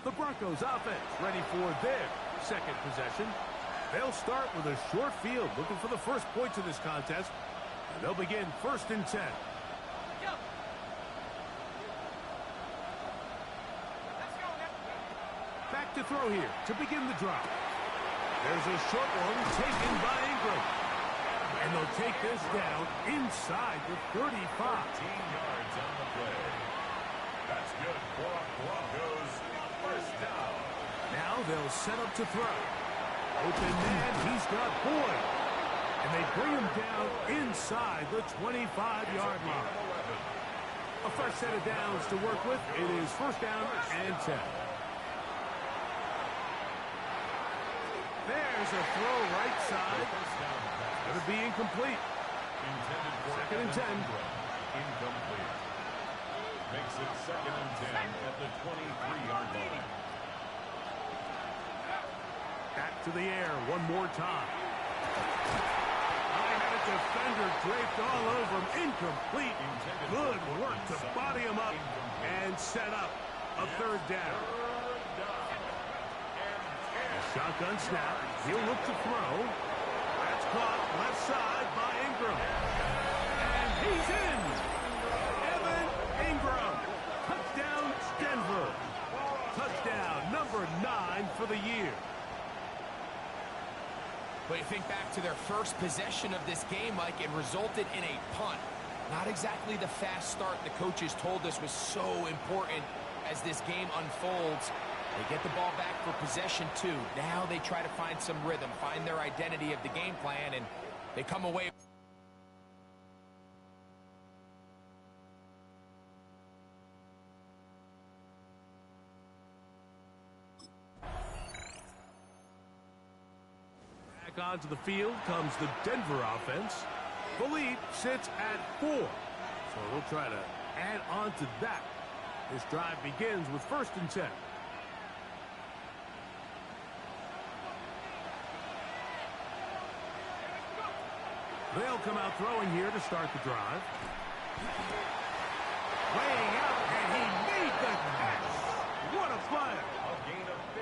[SPEAKER 5] The Broncos offense ready for their second possession. They'll start with a short field, looking for the first points of this contest. And they'll begin 1st and 10. Back to throw here to begin the drive. There's a short one taken by Ingram. And they'll take this down inside the 35.
[SPEAKER 3] 13 yards on the play. That's good for a Broncos first down.
[SPEAKER 5] Now they'll set up to throw. Open man, he's got Boyd. And they bring him down inside the 25-yard line. A fresh set of downs to work with. It is 1st down and 10. There's a throw right side. Going to be incomplete.
[SPEAKER 3] Intended for
[SPEAKER 5] 2nd and 10.
[SPEAKER 3] Incomplete. Makes it 2nd and 10 at the 23-yard line.
[SPEAKER 5] Back to the air one more time. I had a defender draped all over him. Incomplete. Good work to body him up and set up a 3rd down. Shotgun snap. He'll look to throw. That's caught left side by Ingram. And he's in. Evan Ingram. Touchdown, Denver. Touchdown number 9 for the year.
[SPEAKER 6] But you think back to their first possession of this game, Mike, it resulted in a punt. Not exactly the fast start the coaches told us was so important as this game unfolds. They get the ball back for possession 2. Now they try to find some rhythm, find their identity of the game plan, and they come away.
[SPEAKER 5] Back onto the field comes the Denver offense. The lead sits at 4. So we'll try to add on to that. This drive begins with 1st and 10. They'll come out throwing here to start the drive. Laying out, and he made the catch. What a play.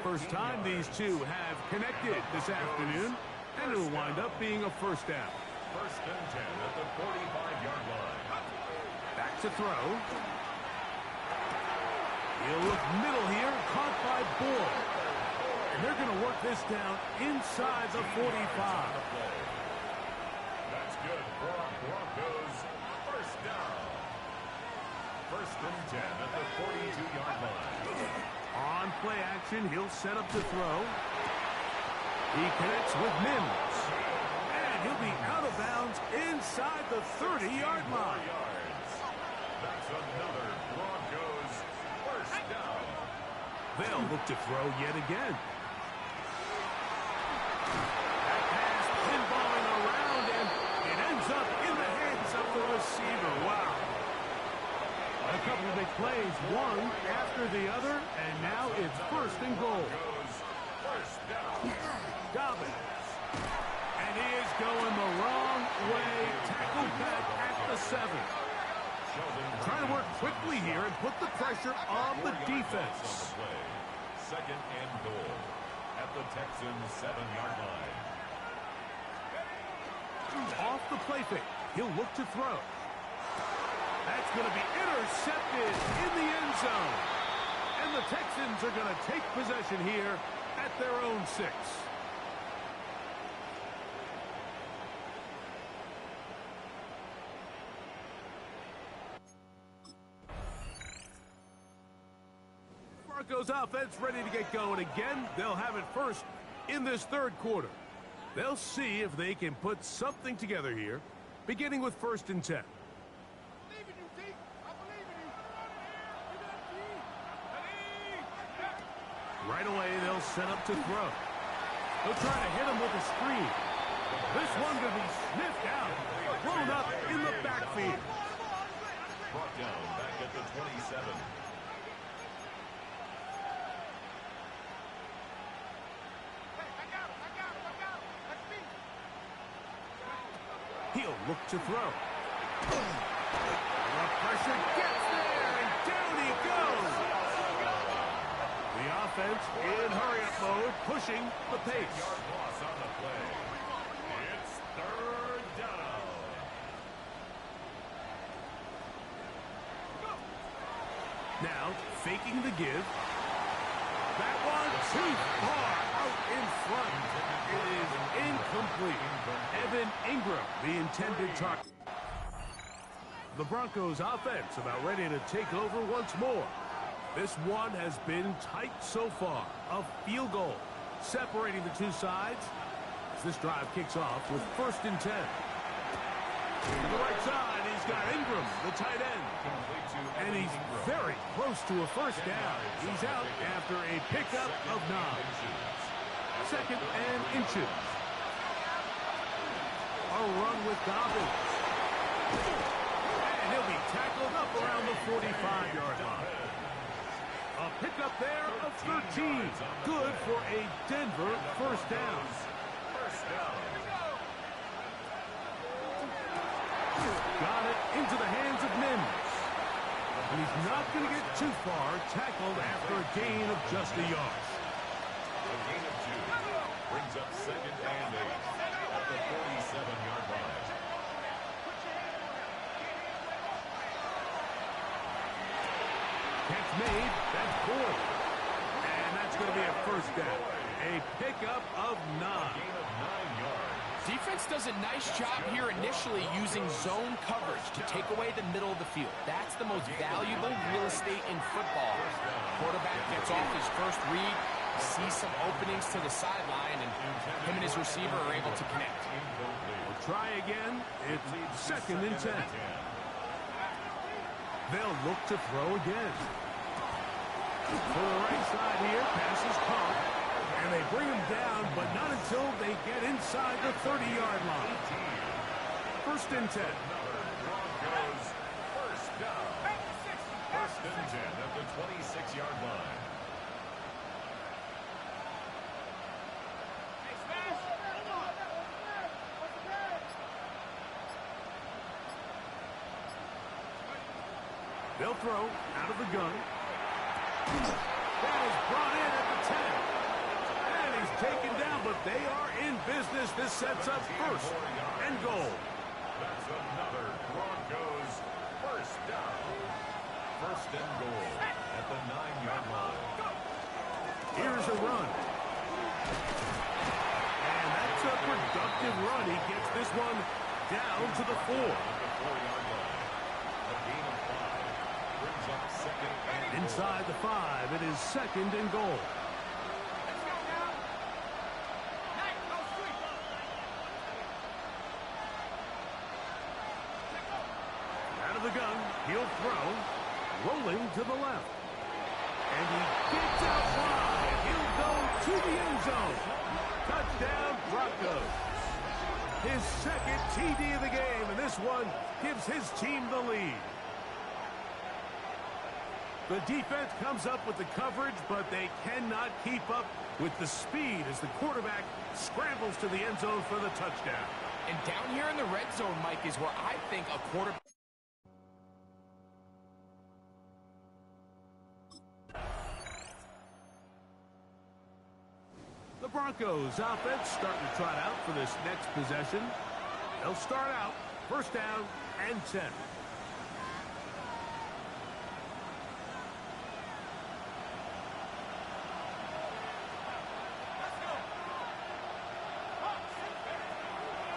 [SPEAKER 5] First time these two have connected this afternoon, and it'll wind up being a 1st down.
[SPEAKER 3] 1st and 10 at the 45-yard line.
[SPEAKER 5] Back to throw. He'll look middle here, caught by Boyd. And they're going to work this down inside the 45.
[SPEAKER 3] That's good for our Broncos. 1st down. 1st and 10 at the 42-yard line.
[SPEAKER 5] On play action, he'll set up to throw. He connects with Mims. And he'll be out of bounds inside the 30-yard line.
[SPEAKER 3] That's another Broncos 1st down.
[SPEAKER 5] They'll look to throw yet again. That pass pinballing around, and it ends up in the hands of the receiver. Wow. couple of big plays, one after the other, and now it's first and goal. Dobbins. And he is going the wrong way. Tackled back at the 7. Trying to work quickly here and put the pressure on the defense.
[SPEAKER 3] Second and goal at the Texans' 7-yard line.
[SPEAKER 5] Off the play fake. He'll look to throw. That's going to be intercepted in the end zone. And the Texans are going to take possession here at their own 6. Broncos offense ready to get going again. They'll have it first in this third quarter. They'll see if they can put something together here, beginning with 1st and 10. Right away, they'll set up to throw. They'll try to hit him with a screen. This one going to be sniffed out, thrown up in the backfield.
[SPEAKER 3] Brought down back at the 27.
[SPEAKER 5] He'll look to throw. The pressure gets there, and down he goes. The offense in hurry-up mode, pushing the pace.
[SPEAKER 3] Loss on the play. It's 3rd down.
[SPEAKER 5] Now, faking the give. That one too far out in front. It is incomplete. Evan Ingram, the intended target. The Broncos offense about ready to take over once more. This one has been tight so far. A field goal separating the two sides as this drive kicks off with 1st and 10. To the right side, he's got Ingram, the tight end. And he's very close to a first down. He's out after a pickup of 9. 2nd and inches. A run with Dobbins. And he'll be tackled up around the 45-yard line. A pickup there of 13. Good for a Denver first down. Got it into the hands of Mims. And he's not going to get too far, tackled after a gain of just a yard.
[SPEAKER 3] A gain of 2 brings up 2nd and 8 at the 47-yard line.
[SPEAKER 5] Catch made, that's Boyd. And that's going to be a first down. A pickup of 9.
[SPEAKER 3] Gain of 9 yards.
[SPEAKER 6] Defense does a nice job here initially using zone coverage to take away the middle of the field. That's the most valuable real estate in football. Quarterback gets off his first read, sees some openings to the sideline, and him and his receiver are able to connect.
[SPEAKER 5] We'll try again. It's 2nd and 10. They'll look to throw again. For the right side here, passes caught. And they bring him down, but not until they get inside the 30-yard line. 1st and 10.
[SPEAKER 3] Broncos first down. 1st and 10 at the 26-yard line.
[SPEAKER 5] They'll throw out of the gun. That is brought in at the 10. And he's taken down, but they are in business. This sets up 1st and goal.
[SPEAKER 3] That's another Broncos first down. 1st and goal at the 9-yard line.
[SPEAKER 5] Here's a run. And that's a productive run. He gets this one down to the 4.
[SPEAKER 3] At the 4-yard line. A gain of 5 brings up 2nd and goal.
[SPEAKER 5] Inside the 5, it is 2nd and goal. Out of the gun, he'll throw, rolling to the left. And he gets out wide. He'll go to the end zone. Touchdown, Broncos. His 2nd TD of the game, and this one gives his team the lead. The defense comes up with the coverage, but they cannot keep up with the speed as the quarterback scrambles to the end zone for the touchdown.
[SPEAKER 6] And down here in the red zone, Mike, is where I think a quarterback...
[SPEAKER 5] The Broncos offense starting to trot out for this next possession. They'll start out first down and 10.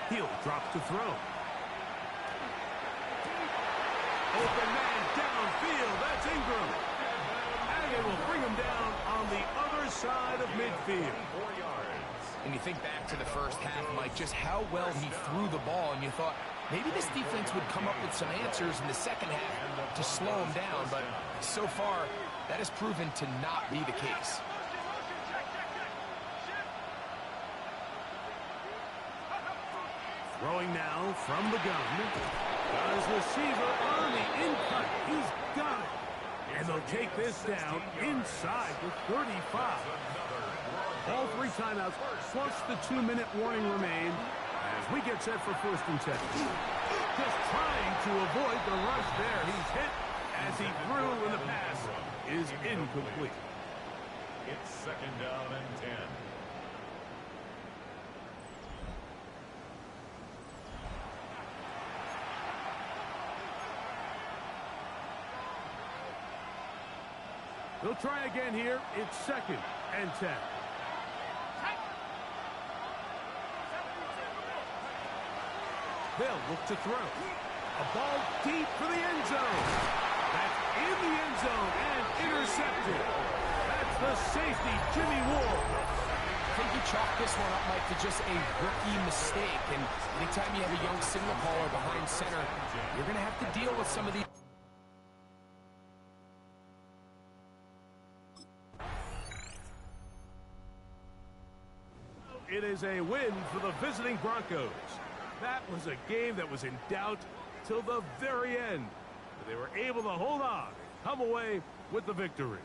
[SPEAKER 5] Hill drops to throw. Open man downfield. That's Ingram. And it will bring him down on the other side of midfield.
[SPEAKER 3] 4 yards.
[SPEAKER 6] And you think back to the first half, Mike, just how well he threw the ball, and you thought maybe this defense would come up with some answers in the second half to slow him down, but so far that has proven to not be the case.
[SPEAKER 5] Throwing now from the gun. Got his receiver on the in-cut. He's got it. And they'll take this down inside the 35. All 3 timeouts plus the 2-minute warning remain as we get set for first and 10. Just trying to avoid the rush there. He's hit as he threw, and the pass is incomplete.
[SPEAKER 3] It's second down and 10.
[SPEAKER 5] They'll try again here. It's second and 10. They'll look to throw. A ball deep for the end zone. That's in the end zone and intercepted. That's the safety, Jimmy Ward.
[SPEAKER 6] I think you chalk this one up, Mike, to just a rookie mistake. And anytime you have a young signal caller behind center, you're going to have to deal with some of these.
[SPEAKER 5] It is a win for the visiting Broncos. That was a game that was in doubt till the very end. But they were able to hold on and come away with the victory.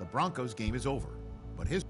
[SPEAKER 7] The Broncos game is over, but his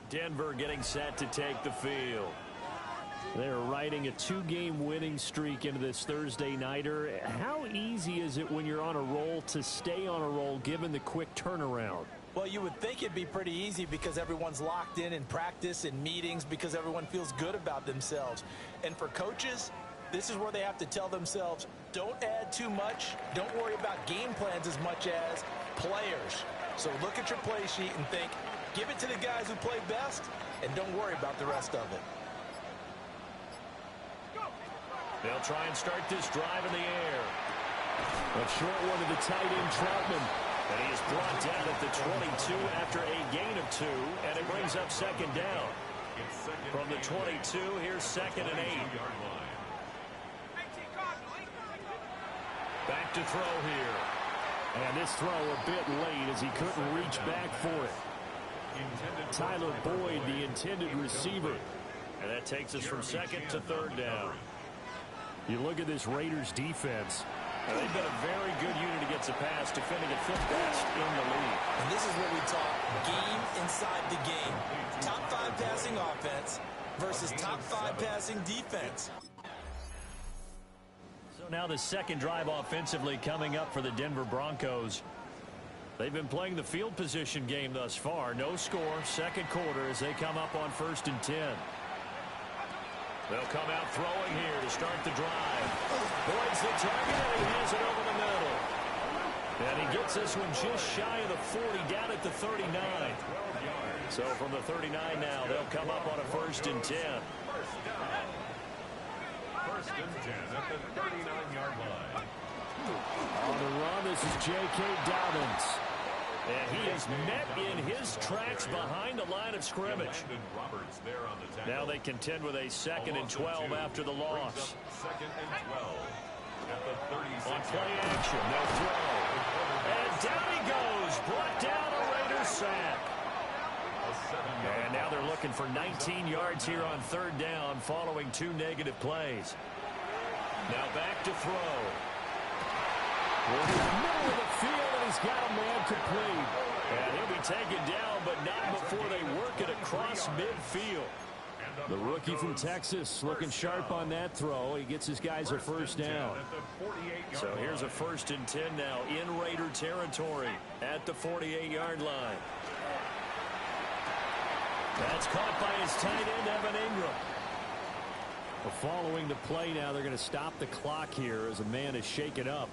[SPEAKER 8] Denver getting set to take the field. They're riding a 2-game winning streak into this Thursday nighter. How easy is it when you're on a roll to stay on a roll given the quick turnaround?
[SPEAKER 9] Well, you would think it'd be pretty easy because everyone's locked in practice and meetings because everyone feels good about themselves. And for coaches, this is where they have to tell themselves, don't add too much. Don't worry about game plans as much as players. So look at your play sheet and think, give it to the guys who play best, and don't worry about the rest of it.
[SPEAKER 8] They'll try and start this drive in the air. A short one to the tight end, Troutman. And he is brought down at the 22 after a gain of 2, and it brings up second down. From the 22, here's 2nd and 8. Back to throw here. And this throw a bit late as he couldn't reach back for it. Tyler Boyd, the intended receiver. And that takes us from 2nd to 3rd down. You look at this Raiders defense. They've been a very good unit against the pass, defending at 5th best in the league.
[SPEAKER 9] And this is what we talk game inside the game. Top 5 passing offense versus top 5 passing defense.
[SPEAKER 8] So now the second drive offensively coming up for the Denver Broncos. They've been playing the field position game thus far. No score, second quarter as they come up on 1st and 10. They'll come out throwing here to start the drive. Boyd's the target, and he has it over the middle. And he gets this one just shy of the 40, down at the 39. So from the 39 now, they'll come up on a 1st and 10.
[SPEAKER 3] First and 10 at the 39-yard line.
[SPEAKER 8] On the run, this is J.K. Dobbins. And he is met in his tracks behind the line of scrimmage. Now they contend with a 2nd and 12 after the loss.
[SPEAKER 3] 2nd and 12 at the 36.
[SPEAKER 8] On play action, they'll throw. And down he goes. Brought down a Raiders sack. And now they're looking for 19 yards here on 3rd down following 2 negative plays. Now back to throw. In the middle of the field, and he's got a man complete. And he'll be taken down, but not before they work it across midfield. The rookie from Texas looking sharp on that throw. He gets his guys a 1st down. So here's a 1st and 10 now in Raider territory at the 48-yard line. That's caught by his tight end, Evan Ingram. Well, following the play now, they're going to stop the clock here as a man is shaken up.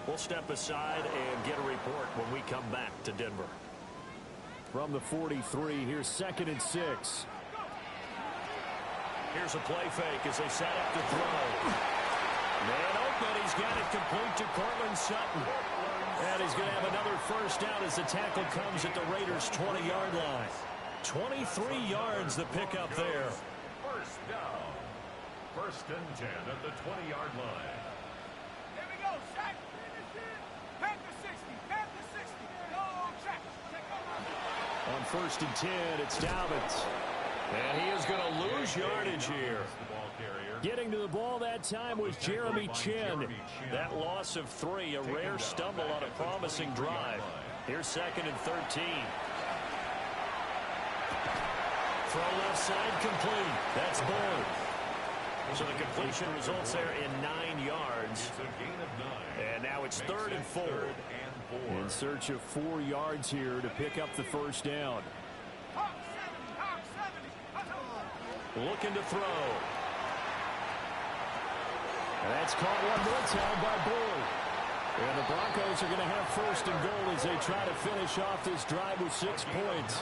[SPEAKER 8] We'll step aside and get a report when we come back to Denver. From the 43, here's 2nd and 6. Here's a play fake as they set up to throw. Man open, he's got it complete to Cortland Sutton. And he's going to have another 1st down as the tackle comes at the Raiders' 20-yard line. 23 yards the pickup there.
[SPEAKER 3] 1st down. 1st and 10 at the 20-yard line.
[SPEAKER 4] Here we go, Shaq. Back to 60. Back to 60. Go, Shaq.
[SPEAKER 8] On 1st and 10, it's Dobbins. And he is going to lose yardage here. Getting to the ball that time was Jeremy Chin. That loss of 3, a rare stumble on a promising drive. Here's 2nd and 13. Throw left side complete. That's Boyd. So the completion results there in 9 yards. And now it's 3rd and 4. In search of 4 yards here to pick up the 1st down. Looking to throw. And that's caught one more time by Boyd. And the Broncos are going to have 1st and goal as they try to finish off this drive with 6 points.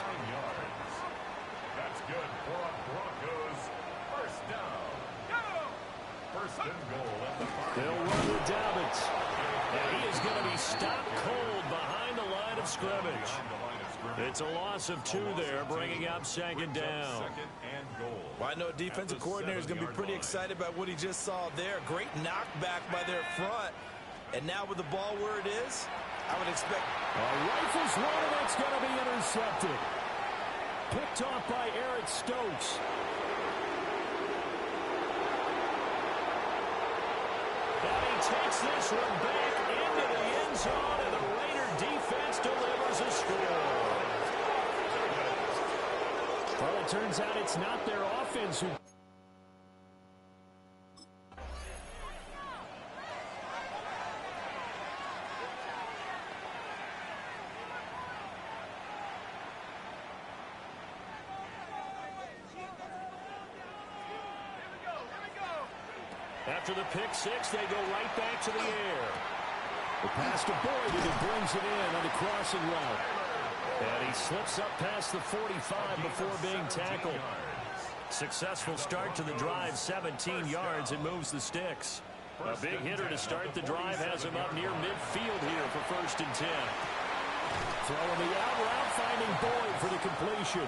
[SPEAKER 3] That's good for a Broncos 1st down. 1st and goal at the 5.
[SPEAKER 8] They'll run with Dobbins. And he is going to be stopped cold behind the line of scrimmage. It's a loss of 2 there, bringing up 2nd down.
[SPEAKER 9] Well, I know defensive coordinator is going to be pretty excited about what he just saw there. Great knockback by their front. And now with the ball where it is, I would expect...
[SPEAKER 8] Rifles one, that's going to be intercepted. Picked off by Eric Stokes. And he takes this one back into the end zone, and the Raider defense delivers a score. Well, it turns out it's not their offense who... After the pick six, they go right back to the air. The pass to Boyd, and he brings it in on the crossing route. And he slips up past the 45 before being tackled. Successful start to the drive, 17 yards, and moves the sticks. A big hitter to start the drive has him up near midfield here for 1st and 10. Throwing the out route, finding Boyd for the completion.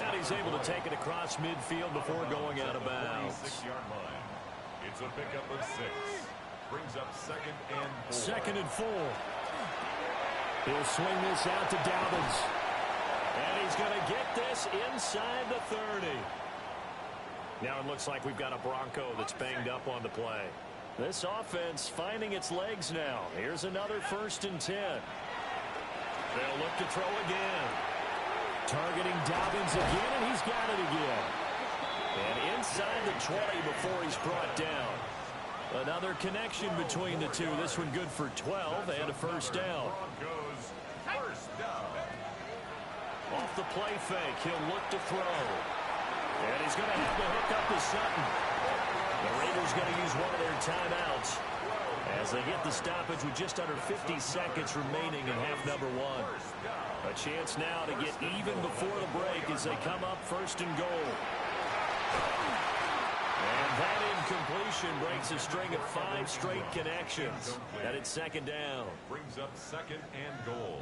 [SPEAKER 8] And he's able to take it across midfield before going out of bounds.
[SPEAKER 3] It's a pickup of 6. Brings up 2nd and 4.
[SPEAKER 8] 2nd and 4. He'll swing this out to Dobbins. And he's going to get this inside the 30. Now it looks like we've got a Bronco that's banged up on the play. This offense finding its legs now. Here's another 1st and 10. They'll look to throw again. Targeting Dobbins again, and he's got it again. And inside the 20 before he's brought down. Another connection between the two. This one good for 12 and a 1st down. Off the play fake, he'll look to throw. And he's going to have the hook up to Sutton. The Raiders going to use one of their timeouts as they get the stoppage with just under 50 seconds remaining in half number 1. A chance now to get even before the break as they come up 1st and goal. And that incompletion breaks a string of 5 straight connections. That it's 2nd down.
[SPEAKER 3] Brings up 2nd and goal.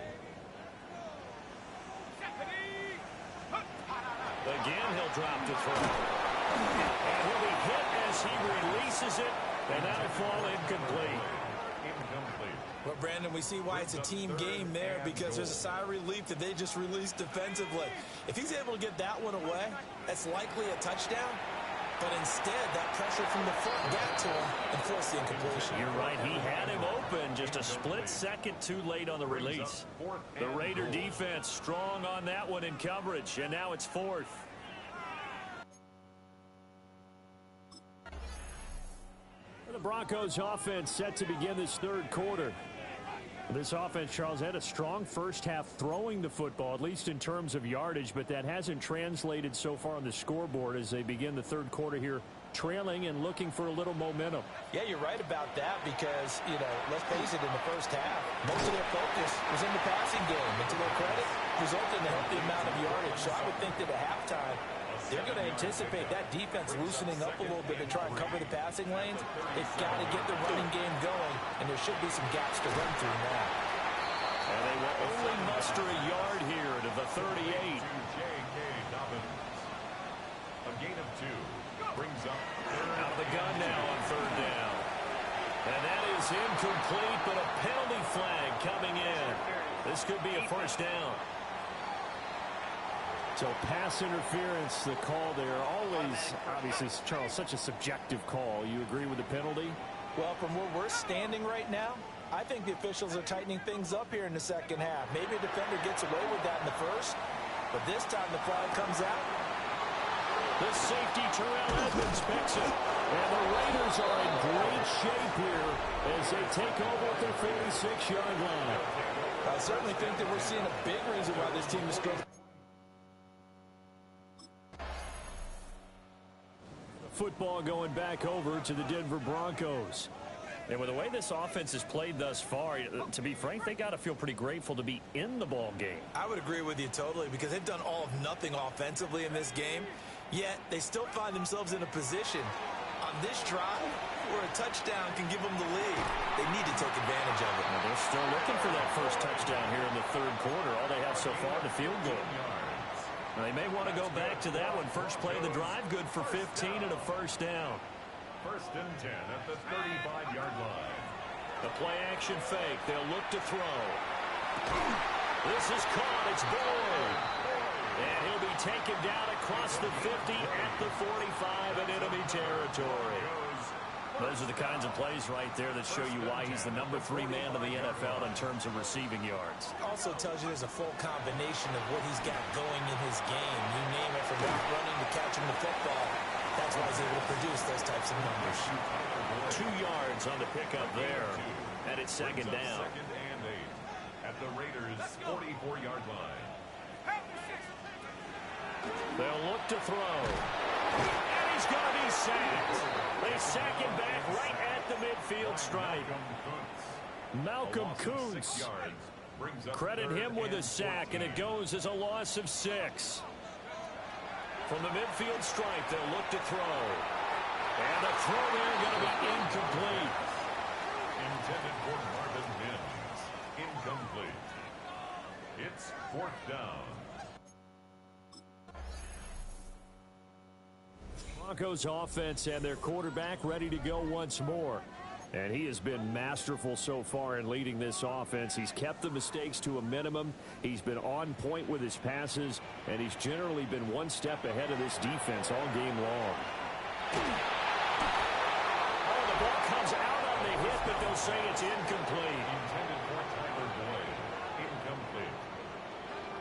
[SPEAKER 8] Again, he'll drop to throw. And he'll be hit as he releases it. And that'll fall incomplete.
[SPEAKER 9] Well, Brandon, we see why it's a team game there, because there's a sigh of relief that they just released defensively. If he's able to get that one away, that's likely a touchdown. But instead, that pressure from the front got to him and forced the incompletion.
[SPEAKER 8] You're right. He had him open, just a split second too late on the release. The Raider defense strong on that one in coverage, and now it's 4th. The Broncos offense set to begin this 3rd quarter. This offense, Charles, had a strong first half throwing the football, at least in terms of yardage, but that hasn't translated so far on the scoreboard as they begin the 3rd quarter here, trailing and looking for a little momentum.
[SPEAKER 9] Yeah, you're right about that because, let's face it, in the first half, most of their focus was in the passing game. And to their credit, resulted in a healthy amount of yardage. So I would think that at halftime, they're going to anticipate that defense loosening up a little bit to try and cover the passing lanes. They've got to get the running game going, and there should be some gaps to run through now.
[SPEAKER 8] And they will only muster a yard here to the 38.
[SPEAKER 3] A gain of 2. Brings up
[SPEAKER 8] out of the gun now on 3rd down. And that is incomplete, but a penalty flag coming in. This could be a 1st down. So pass interference, the call there. Always, obviously, Charles, such a subjective call. You agree with the penalty?
[SPEAKER 9] Well, from where we're standing right now, I think the officials are tightening things up here in the second half. Maybe a defender gets away with that in the first, but this time the flag comes out.
[SPEAKER 8] The safety, Terrell Edmonds, picks it. And the Raiders are in great shape here as they take over at their 46-yard line.
[SPEAKER 9] I certainly think that we're seeing a big reason why this team is struggling.
[SPEAKER 8] Football going back over to the Denver Broncos. And with the way this offense has played thus far, to be frank, they got to feel pretty grateful to be in the ball game.
[SPEAKER 9] I would agree with you totally because they've done all of nothing offensively in this game, yet they still find themselves in a position on this drive where a touchdown can give them the lead. They need to take advantage of it.
[SPEAKER 8] Well, they're still looking for that first touchdown here in the 3rd quarter. All they have so far to field goal. Now, they may want to go back to that one. First play of the drive, good for 15 and a 1st down.
[SPEAKER 3] 1st and 10 at the 35-yard line.
[SPEAKER 8] The play action fake. They'll look to throw. This is caught. It's Boyd. And he'll be taken down across the 50 at the 45 in enemy territory. Those are the kinds of plays right there that show you why he's the #3 man in the NFL in terms of receiving yards.
[SPEAKER 9] Also tells you there's a full combination of what he's got going in his game. You name it, from route running to catching the football. That's why he's able to produce those types of numbers.
[SPEAKER 8] 2 yards on the pickup there, and it's second down.
[SPEAKER 3] Second and 8 at the Raiders' 44-yard line.
[SPEAKER 8] They'll look to throw. And he's going to be sacked. They sack him back right at the midfield stripe. Malcolm Kuntz. Credit him with a sack, and it goes as a loss of 6. From the midfield stripe, they'll look to throw. And a throw there going to be incomplete.
[SPEAKER 3] Intended for Marvin Mims. Incomplete. It's 4th down.
[SPEAKER 8] Broncos offense and their quarterback ready to go once more. And he has been masterful so far in leading this offense. He's kept the mistakes to a minimum. He's been on point with his passes, and he's generally been one step ahead of this defense all game long. Oh, the ball comes out on the hit, but they'll say it's incomplete.
[SPEAKER 3] Intended for Tyler Boyd. Incomplete.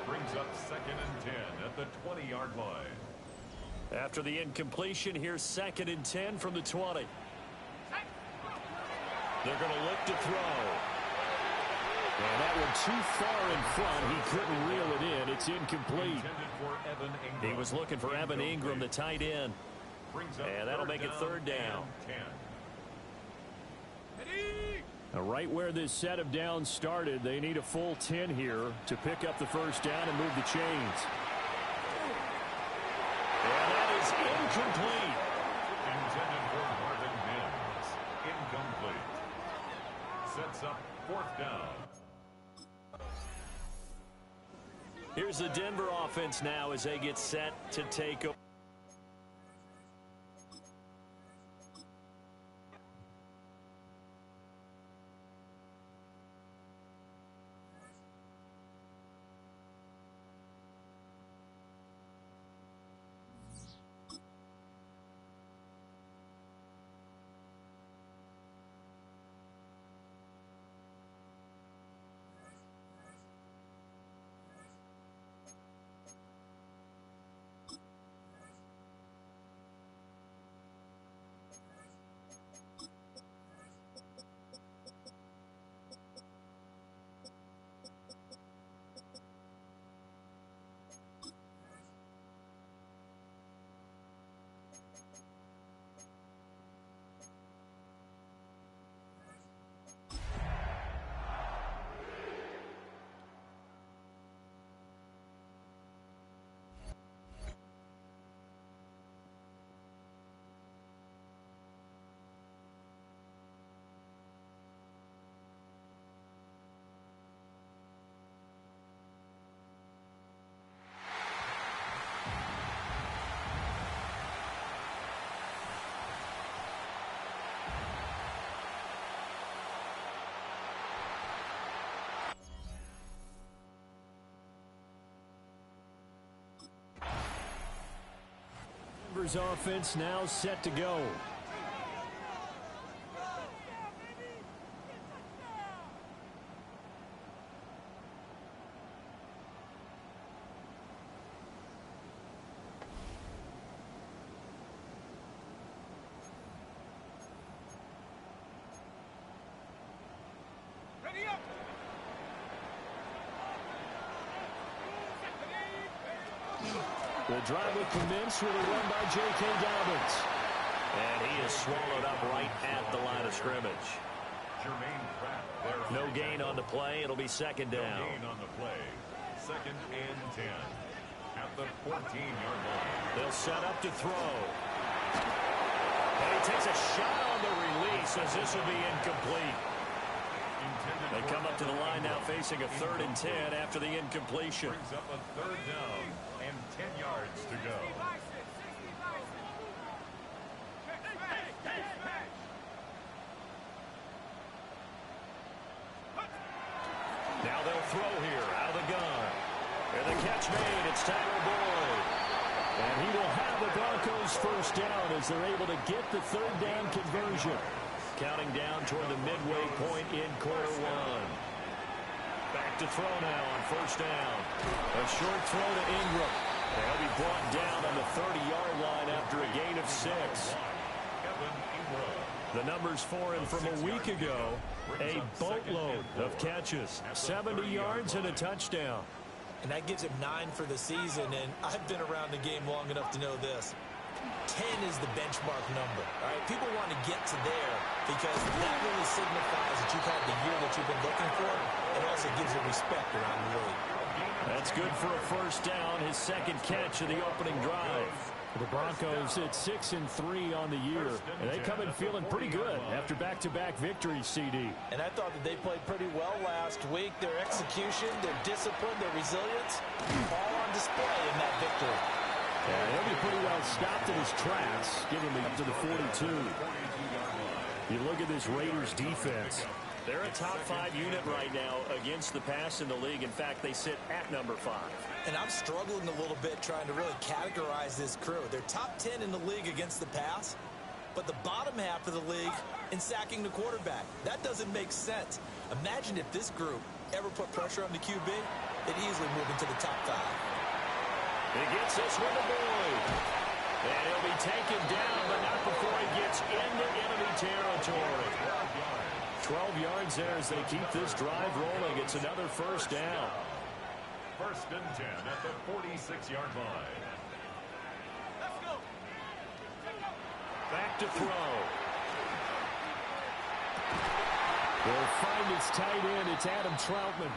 [SPEAKER 3] Brings up 2nd and 10 at the 20-yard line.
[SPEAKER 8] After the incompletion, here's 2nd and 10 from the 20. They're going to look to throw. And that one too far in front. He couldn't reel it in. It's incomplete. He was looking for Evan Ingram, the tight end. And that'll make it 3rd down. Now, right where this set of downs started, they need a full 10 here to pick up the 1st down and move the chains. And that is incomplete.
[SPEAKER 3] Intended for Marvin Mims. Incomplete. Sets up 4th down.
[SPEAKER 8] Here's the Denver offense now as they get set to take over. Denver's offense now set to go.
[SPEAKER 4] Ready up!
[SPEAKER 8] The drive will commence with a run by J.K. Dobbins. And he is swallowed up right at the line of scrimmage. No gain on the play. It'll be 2nd down.
[SPEAKER 3] No gain on the play. 2nd and 10 at the 14-yard line.
[SPEAKER 8] They'll set up to throw. And he takes a shot on the release as this will be incomplete. They come up to the line now facing a 3rd and 10 after the incompletion.
[SPEAKER 3] Brings up a 3rd down and 10 yards to go.
[SPEAKER 8] Now they'll throw here out of the gun. And the catch made. It's Tyler Boyd. And he will have the Broncos 1st down as they're able to get the 3rd down conversion. conversion. Counting down toward the midway point in quarter one. Back to throw now on first down. A short throw to Ingram. They'll be brought down on the 30-yard line after a gain of 6. The numbers for him from a week ago, a boatload of catches, 70 yards and a touchdown.
[SPEAKER 9] And that gives him 9 for the season, and I've been around the game long enough to know this. 10 is the benchmark number. All right, people want to get to there because that really signifies that you've had the year that you've been looking for. It also gives you respect around the league.
[SPEAKER 8] That's good for a first down, his second catch of the opening drive.
[SPEAKER 10] The Broncos at 6-3 on the year, and they come in feeling pretty good after back-to-back victories, CD.
[SPEAKER 9] And I thought that they played pretty well last week. Their execution, their discipline, their resilience, all on display in that victory.
[SPEAKER 10] Yeah, he'll be pretty well stopped in his tracks, giving him to the 42. You look at this Raiders defense.
[SPEAKER 8] They're a top 5 unit right now against the pass in the league. In fact, they sit at number 5.
[SPEAKER 9] And I'm struggling a little bit trying to really categorize this crew. They're top 10 in the league against the pass, but the bottom half of the league in sacking the quarterback. That doesn't make sense. Imagine if this group ever put pressure on the QB, they'd easily move into the top 5.
[SPEAKER 8] He gets this one to Boyd. And he'll be taken down, but not before he gets into enemy territory. 12 yards there as they keep this drive rolling. It's another first down.
[SPEAKER 3] First and 10 at the 46-yard line.
[SPEAKER 4] Let's go.
[SPEAKER 8] Back to throw.
[SPEAKER 10] They'll find its tight end. It's Adam Troutman.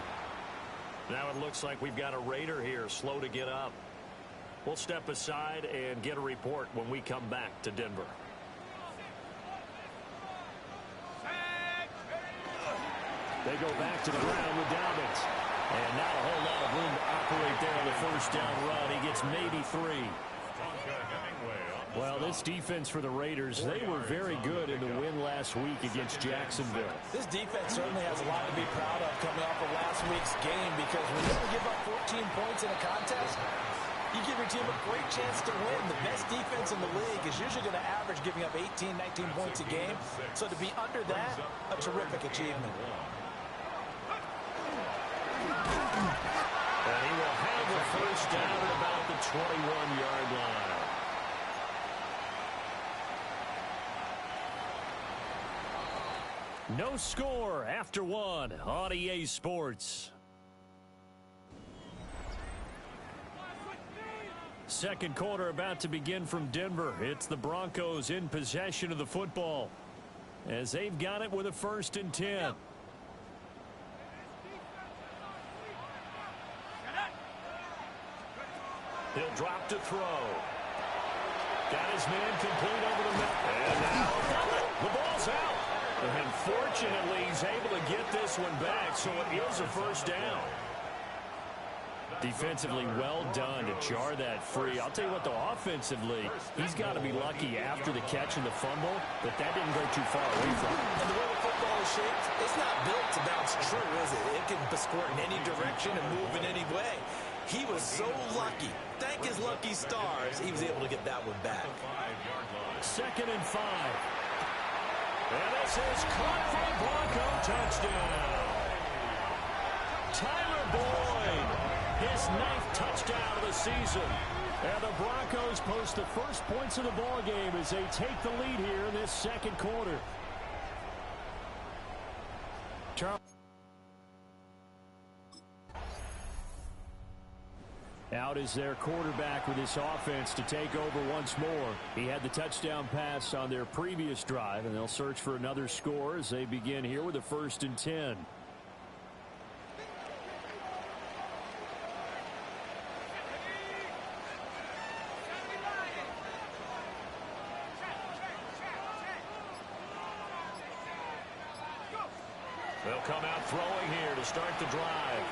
[SPEAKER 8] Now it looks like we've got a Raider here, slow to get up. We'll step aside and get a report when we come back to Denver.
[SPEAKER 10] They go back to the ground with Dobbins.
[SPEAKER 8] And not a whole lot of room to operate there on the first down run. He gets maybe 3.
[SPEAKER 10] Well, this defense for the Raiders, they were very good in the win last week against Jacksonville.
[SPEAKER 9] This defense certainly has a lot to be proud of coming off of last week's game because when you give up 14 points in a contest, you give your team a great chance to win. The best defense in the league is usually going to average giving up 18, 19 points a game. So to be under that, a terrific achievement.
[SPEAKER 8] And he will have a first down at about the 21-yard line.
[SPEAKER 10] No score after 1 on EA Sports. Second quarter about to begin from Denver. It's the Broncos in possession of the football as they've got it with a 1st and 10.
[SPEAKER 8] He'll drop to throw. Got his man complete over the middle. And now the ball's out. And fortunately, he's able to get this one back, so it is a first down.
[SPEAKER 10] Defensively well done to jar that free. I'll tell you what, though, offensively, he's got to be lucky after the catch and the fumble that didn't go too far away from him.
[SPEAKER 9] And the way the football is shaped, it's not built to bounce true, is it? It can squirt in any direction and move in any way. He was so lucky. Thank his lucky stars, he was able to get that one back.
[SPEAKER 10] 2nd and 5.
[SPEAKER 8] And this is caught for a Bronco touchdown.
[SPEAKER 10] Tyler Boyd, his 9th touchdown of the season. And the Broncos post the first points of the ball game as they take the lead here in this second quarter. Out is their quarterback with this offense to take over once more. He had the touchdown pass on their previous drive, and they'll search for another score as they begin here with a 1st and 10.
[SPEAKER 8] They'll come out throwing here to start the drive.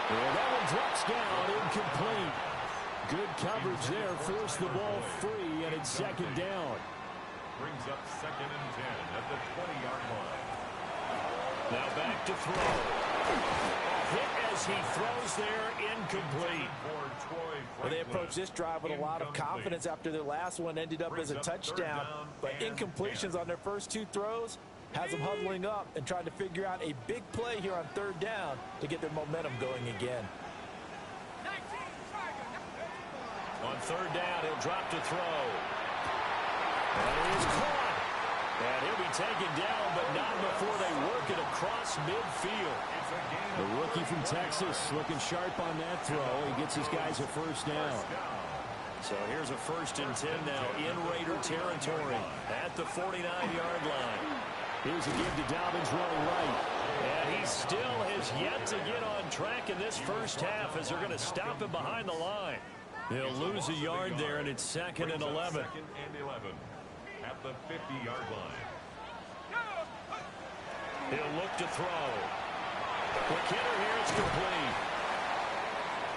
[SPEAKER 10] And that one drops down, incomplete. Good coverage there, forced the ball free, and it's 2nd down.
[SPEAKER 3] Brings up 2nd and 10 at the 20-yard line.
[SPEAKER 8] Now back to throw. Hit as he throws there, incomplete.
[SPEAKER 9] Well, they approached this drive with a lot of confidence after their last one ended up as a touchdown. But incompletions on their first two throws has them huddling up and trying to figure out a big play here on third down to get their momentum going again.
[SPEAKER 8] On third down, he'll drop to throw. And he's caught. And he'll be taken down, but not before they work it across midfield.
[SPEAKER 10] The rookie from Texas looking sharp on that throw. He gets his guys a first down.
[SPEAKER 8] So here's a 1st and 10 now in Raider territory at the 49-yard line.
[SPEAKER 10] Here's a give to Dobbins running right.
[SPEAKER 8] And he still has yet to get on track in this first half as they're going to stop him behind the line. They'll lose a yard there, and it's 2nd and 11.
[SPEAKER 3] At the 50-yard line.
[SPEAKER 8] He'll look to throw. Quick hitter here, it's complete.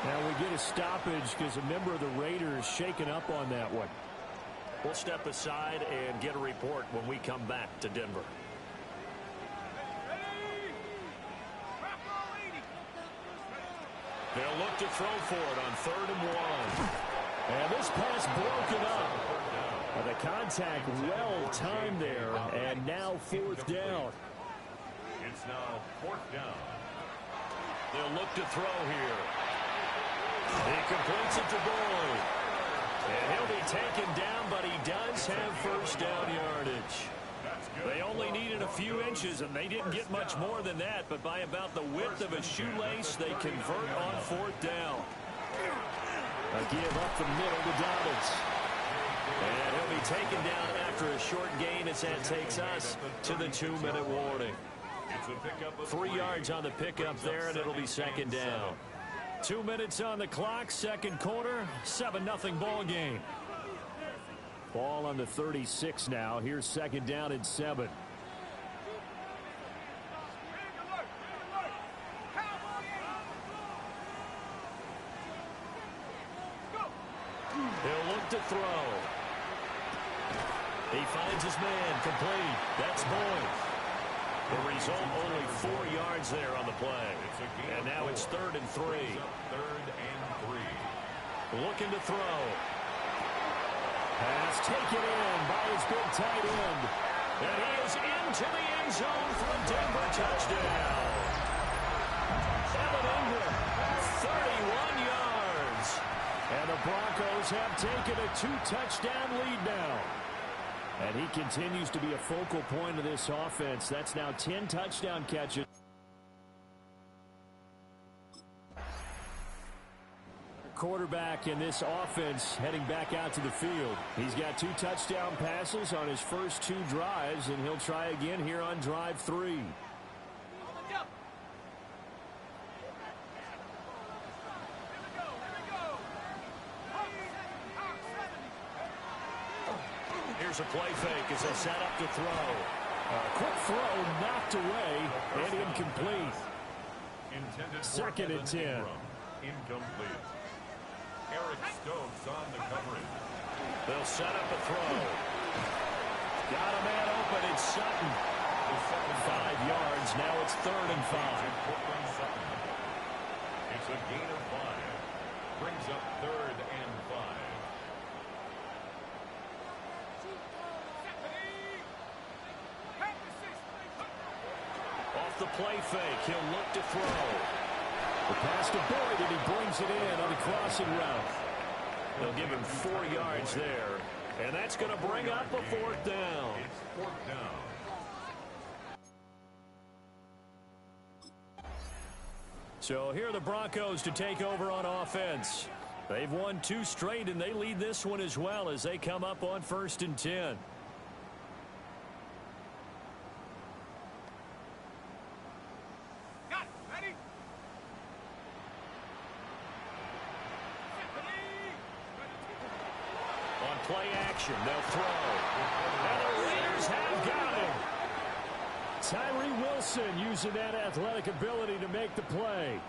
[SPEAKER 10] Now we get a stoppage because a member of the Raiders shaken up on that one.
[SPEAKER 8] We'll step aside and get a report when we come back to Denver. They'll look to throw for it on 3rd and 1.
[SPEAKER 10] And this pass broken up. The contact well timed there, and now 4th down.
[SPEAKER 3] It's now 4th down.
[SPEAKER 8] They'll look to throw here. He completes it to Boyd. And he'll be taken down, but he does have first down yardage. They only needed a few inches, and they didn't get much more than that, but by about the width of a shoelace, they convert on 4th down.
[SPEAKER 10] A give up the middle to Dobbins.
[SPEAKER 8] And he'll be taken down after a short gain as that takes us to the 2-minute warning. 3 yards on the pickup there, and it'll be 2nd down.
[SPEAKER 10] 2 minutes on the clock, 2nd quarter, 7-0 ball game. Ball on the 36 now. Here's 2nd down and 7.
[SPEAKER 8] He'll look to throw. He finds his man, complete. That's Boyd. The result, only 4 yards there on the play. And now it's 3rd and 3.
[SPEAKER 3] 3rd and 3.
[SPEAKER 8] Looking to throw.
[SPEAKER 10] Pass taken in by his big tight end.
[SPEAKER 8] And he is into the end zone for a Denver touchdown. Evan Ingram, 31 yards.
[SPEAKER 10] And the Broncos have taken a 2-touchdown lead now. And he continues to be a focal point of this offense. That's now 10 touchdown catches. Quarterback in this offense heading back out to the field. He's got 2 touchdown passes on his first 2 drives, and he'll try again here on drive 3.
[SPEAKER 8] Here's a play fake as they set up to throw.
[SPEAKER 10] A quick throw knocked away and incomplete.
[SPEAKER 3] Intended
[SPEAKER 10] 2nd and 10.
[SPEAKER 3] Incomplete. Eric Stokes on the coverage.
[SPEAKER 8] They'll set up a throw. Got a man open. It's Sutton. 5 yards. Now it's 3rd and 5.
[SPEAKER 3] It's a gain of 5. Brings up 3rd and 5.
[SPEAKER 8] Off the play fake, he'll look to throw.
[SPEAKER 10] The pass to Boyd, and he brings it in on the crossing route.
[SPEAKER 8] They'll give him 4 yards there, and that's going to bring up a 4th down.
[SPEAKER 3] It's 4th down.
[SPEAKER 10] So here are the Broncos to take over on offense. They've won 2 straight, and they lead this one as well as they come up on 1st and 10.
[SPEAKER 8] Play action, they'll throw. And the Raiders have got him.
[SPEAKER 10] Tyree Wilson using that athletic ability to make the play.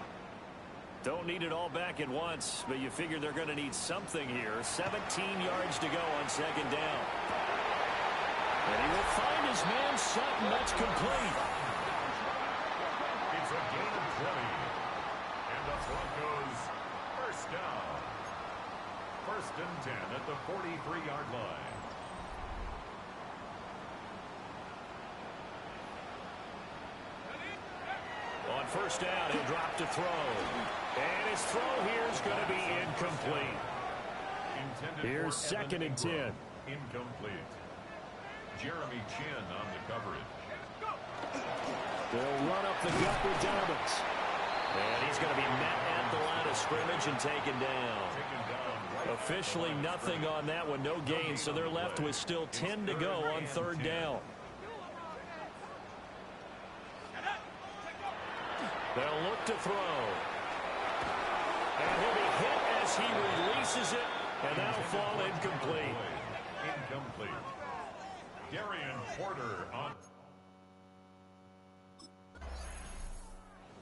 [SPEAKER 8] Don't need it all back at once, but you figure they're going to need something here. 17 yards to go on 2nd down. And he will find his man Sutton. That's complete.
[SPEAKER 3] down. First and 10 at the 43-yard line.
[SPEAKER 8] On first down, he'll drop to throw. And his throw here is going to be incomplete. Here's second and 10.
[SPEAKER 3] Incomplete. Jeremy Chin on the coverage.
[SPEAKER 8] They'll run up the gut with Dobbins. And he's going to be met at the line of scrimmage and taken down. Officially nothing on that one, no gain, so they're left with still 10 to go on third down. They'll look to throw. And he'll be hit as he releases it, and that'll fall incomplete.
[SPEAKER 3] Incomplete. Darian Porter on.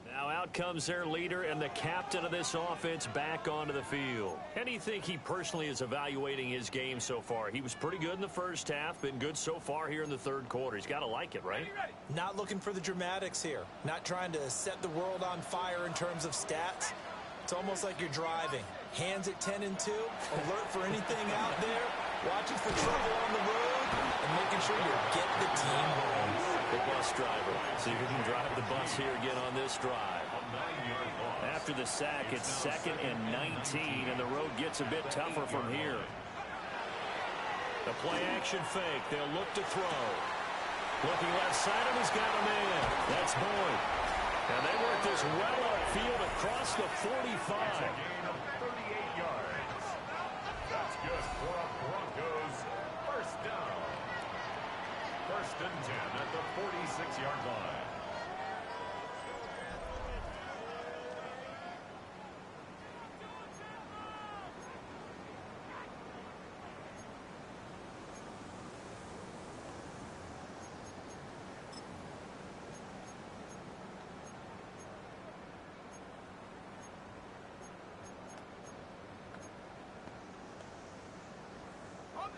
[SPEAKER 8] Now out comes their leader and the captain of this offense back onto the field. And do you think he personally is evaluating his game so far? He was pretty good in the first half, been good so far here in the third quarter. He's got to like it, right?
[SPEAKER 9] Not looking for the dramatics here. Not trying to set the world on fire in terms of stats. It's almost like you're driving. Hands at 10 and 2, alert for anything out there, watching for trouble on the road, and making sure you get the team home.
[SPEAKER 8] The bus driver. See if he can drive the bus here again on this drive. After the sack, it's second and 19, and the road gets a bit tougher from here. The play-action fake. They'll look to throw. Looking left side, and he's got a man. That's Boyd. And they work this well upfield across the 45.
[SPEAKER 3] That's a gain of 38 yards. That's good for a Broncos first down. First and 10 at the 46-yard line.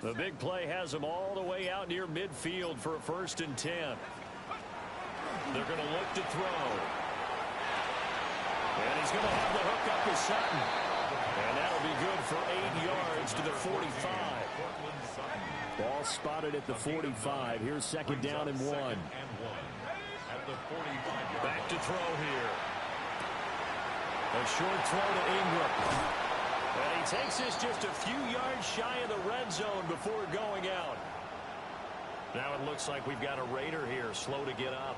[SPEAKER 8] The big play has them all the way out near midfield for a first and 10. They're going to look to throw. And he's going to have the hook up to Sutton. And that'll be good for 8 yards to the 45. Ball spotted at the 45. Here's second down and 1. Back to throw here. A short throw to Ingram. And he takes this just a few yards shy of the red zone before going out. Now it looks like we've got a Raider here, slow to get up.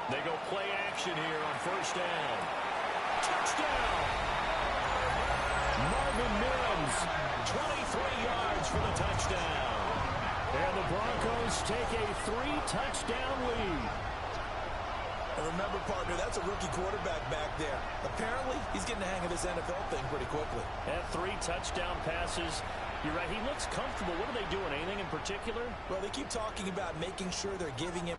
[SPEAKER 8] They go play action here on first down. Touchdown! Marvin Mims, 23 yards for the touchdown. And the Broncos take a 3-touchdown lead.
[SPEAKER 9] And remember, partner, that's a rookie quarterback back there. Apparently, he's getting the hang of this NFL thing pretty quickly.
[SPEAKER 8] And 3 touchdown passes. You're right, he looks comfortable. What are they doing? Anything in particular?
[SPEAKER 9] Well, they keep talking about making sure they're giving him.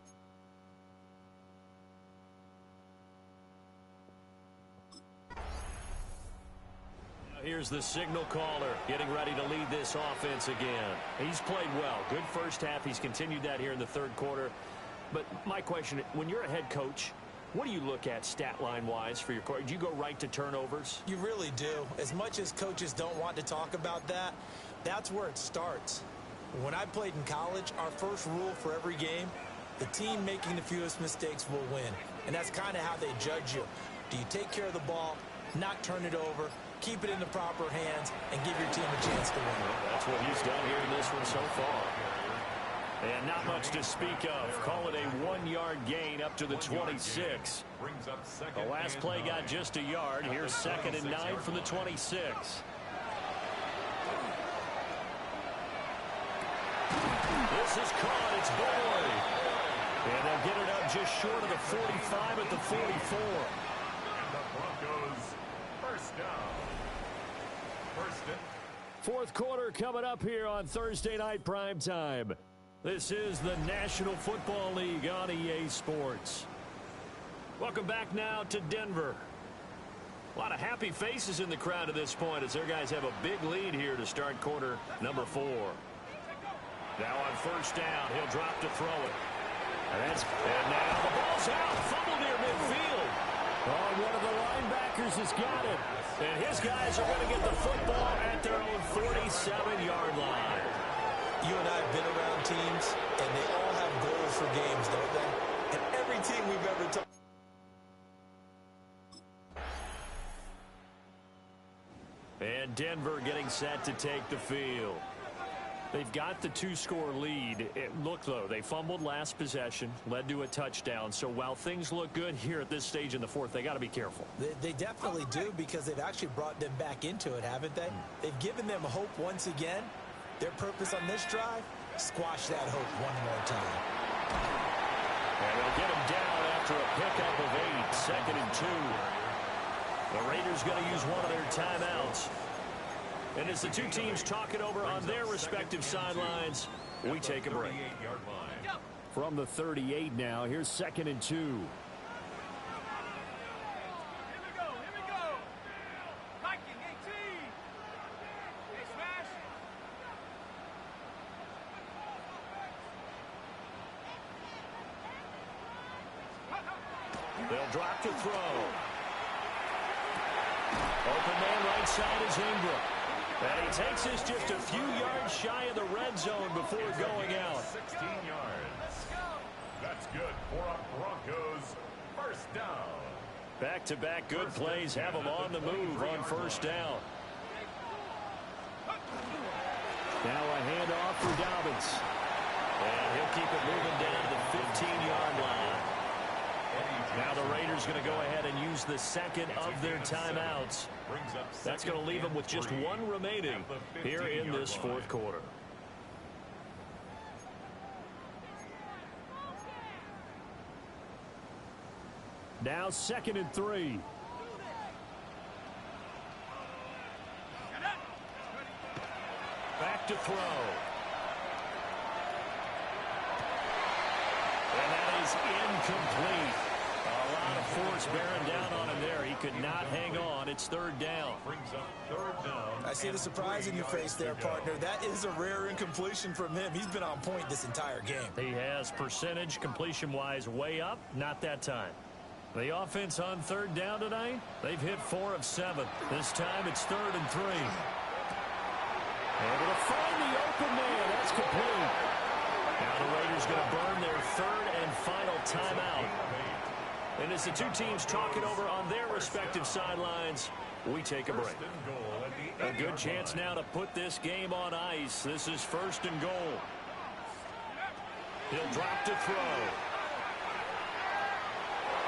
[SPEAKER 8] Here's the signal caller getting ready to lead this offense again. He's played well. Good first half. He's continued that here in the third quarter. But my question, when you're a head coach, what do you look at stat line-wise for your coach? Do you go right to turnovers?
[SPEAKER 9] You really do. As much as coaches don't want to talk about that, that's where it starts. When I played in college, our first rule for every game, the team making the fewest mistakes will win. And that's kind of how they judge you. Do you take care of the ball, not turn it over, keep it in the proper hands, and give your team a chance to win?
[SPEAKER 8] Well, that's what he's done here in this one so far. And not much to speak of. Call it a 1-yard gain up to the 26. The last play got just a yard. Here's second and 9 from the 26. This is caught. It's Boyd. And they'll get it up just short of the 45 at the 44.
[SPEAKER 3] And the Broncos first down. First and...
[SPEAKER 8] Fourth quarter coming up here on Thursday Night Primetime. This is the National Football League on EA Sports. Welcome back now to Denver. A lot of happy faces in the crowd at this point as their guys have a big lead here to start quarter number 4. Now on first down, he'll drop to throw it.
[SPEAKER 10] And now the ball's out. Fumble near midfield. Oh, one of the linebackers has got it. And his guys are going to get the football at their own 47-yard line.
[SPEAKER 9] You and I have been around teams, and they all have goals for games, don't they? And every team we've ever talked.
[SPEAKER 10] And Denver getting set to take the field. They've got the 2-score lead. Look, though, they fumbled last possession, led to a touchdown. So while things look good here at this stage in the fourth, they got to be careful.
[SPEAKER 9] They definitely do, because they've actually brought them back into it, haven't they? They've given them hope once again. Their purpose on this drive, squash that hope one more time.
[SPEAKER 10] And they'll get him down after a pickup of 8, 2nd and 2. The Raiders going to use one of their timeouts. And as the two teams talk it over on their respective sidelines, we take a break. From the 38 now, here's 2nd and 2.
[SPEAKER 4] Here we go. Viking 18. Hey, smash.
[SPEAKER 10] They'll drop to throw. Open man right side is Ingram. And he takes this just a few yards shy of the red zone before going out.
[SPEAKER 3] 16 yards. That's good for a Broncos first down.
[SPEAKER 10] Back-to-back good plays have them on the move on first down. Now a handoff for Dobbins. And he'll keep it moving down to the 15-yard line. Now the Raiders going to go ahead and use the second of their timeouts. That's going to leave them with just one remaining here in this fourth quarter. Now 2nd and 3. Back to throw. And that is incomplete. A lot of force bearing down on him there. He could not hang on. It's 3rd down.
[SPEAKER 9] I see the surprise in your face there, partner. That is a rare incompletion from him. He's been on point this entire game.
[SPEAKER 10] He has percentage completion-wise way up. Not that time. The offense on 3rd down tonight, they've hit 4 of 7. This time it's 3rd and 3. Able to find the open man. That's complete. Now the Raiders going to burn their 3rd and final timeout. And as the two teams talk it over on their respective sidelines, we take a break. A good chance now to put this game on ice. This is 1st and goal. He'll drop to throw.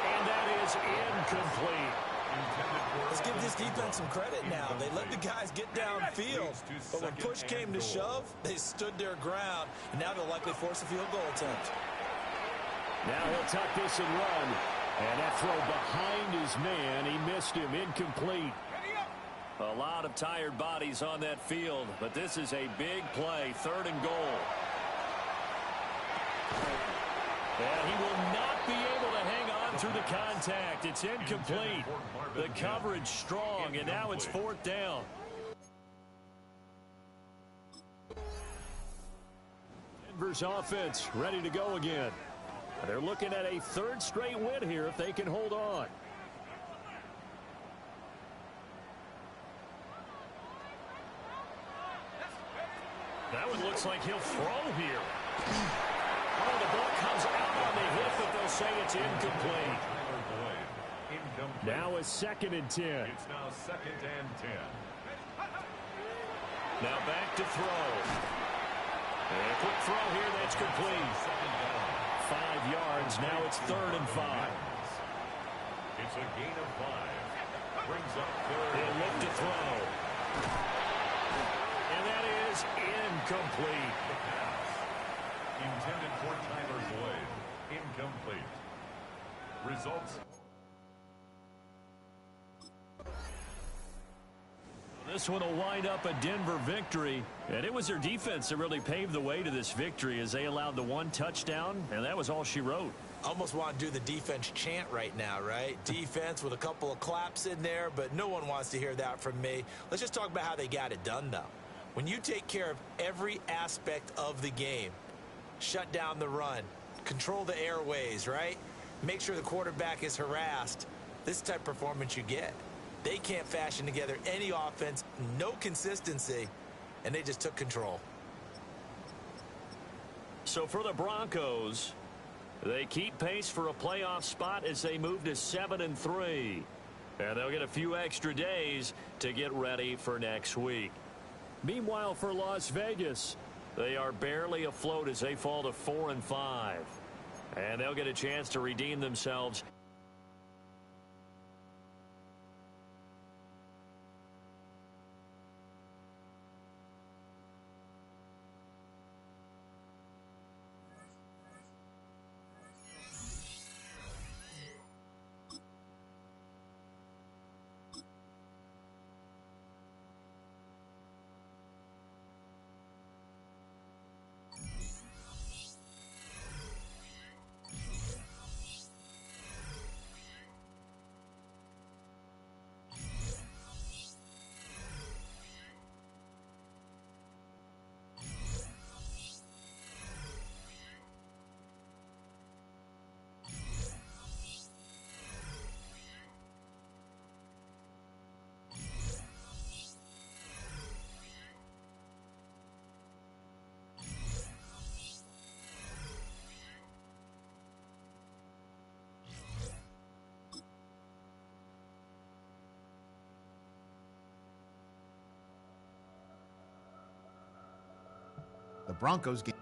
[SPEAKER 10] And that is incomplete.
[SPEAKER 9] Let's give this defense some credit now. They let the guys get downfield, but when push came to shove, they stood their ground, and now they'll likely force a field goal attempt.
[SPEAKER 10] Now he'll tuck this and run. And that throw behind his man, he missed him, incomplete. A lot of tired bodies on that field, but this is a big play, 3rd and goal. And he will not be able to hang on through the contact. It's incomplete. The coverage strong, and now it's 4th down. Denver's offense ready to go again. They're looking at a 3rd straight win here if they can hold on. That one looks like he'll throw here. Oh, the ball comes out on the hip, but they'll say it's incomplete. Now a 2nd and 10.
[SPEAKER 3] It's now 2nd and 10.
[SPEAKER 10] Now back to throw. And a quick throw here, that's complete. 5 yards, now it's 3rd and 5.
[SPEAKER 3] It's a gain of 5. Brings up 3rd.
[SPEAKER 10] They'll look to throw. And that is incomplete.
[SPEAKER 3] Intended for Tyler Boyd. Incomplete. Results.
[SPEAKER 10] This one will wind up a Denver victory, and it was their defense that really paved the way to this victory as they allowed the 1 touchdown, and that was all she wrote.
[SPEAKER 9] Almost want to do the defense chant right now, right? Defense with a couple of claps in there, but no one wants to hear that from me. Let's just talk about how they got it done, though. When you take care of every aspect of the game, shut down the run, control the airways, right? Make sure the quarterback is harassed. This type of performance you get. They can't fashion together any offense, no consistency, and they just took control.
[SPEAKER 10] So for the Broncos, they keep pace for a playoff spot as they move to 7-3. And they'll get a few extra days to get ready for next week. Meanwhile, for Las Vegas, they are barely afloat as they fall to 4-5. And they'll get a chance to redeem themselves.
[SPEAKER 7] The Broncos game.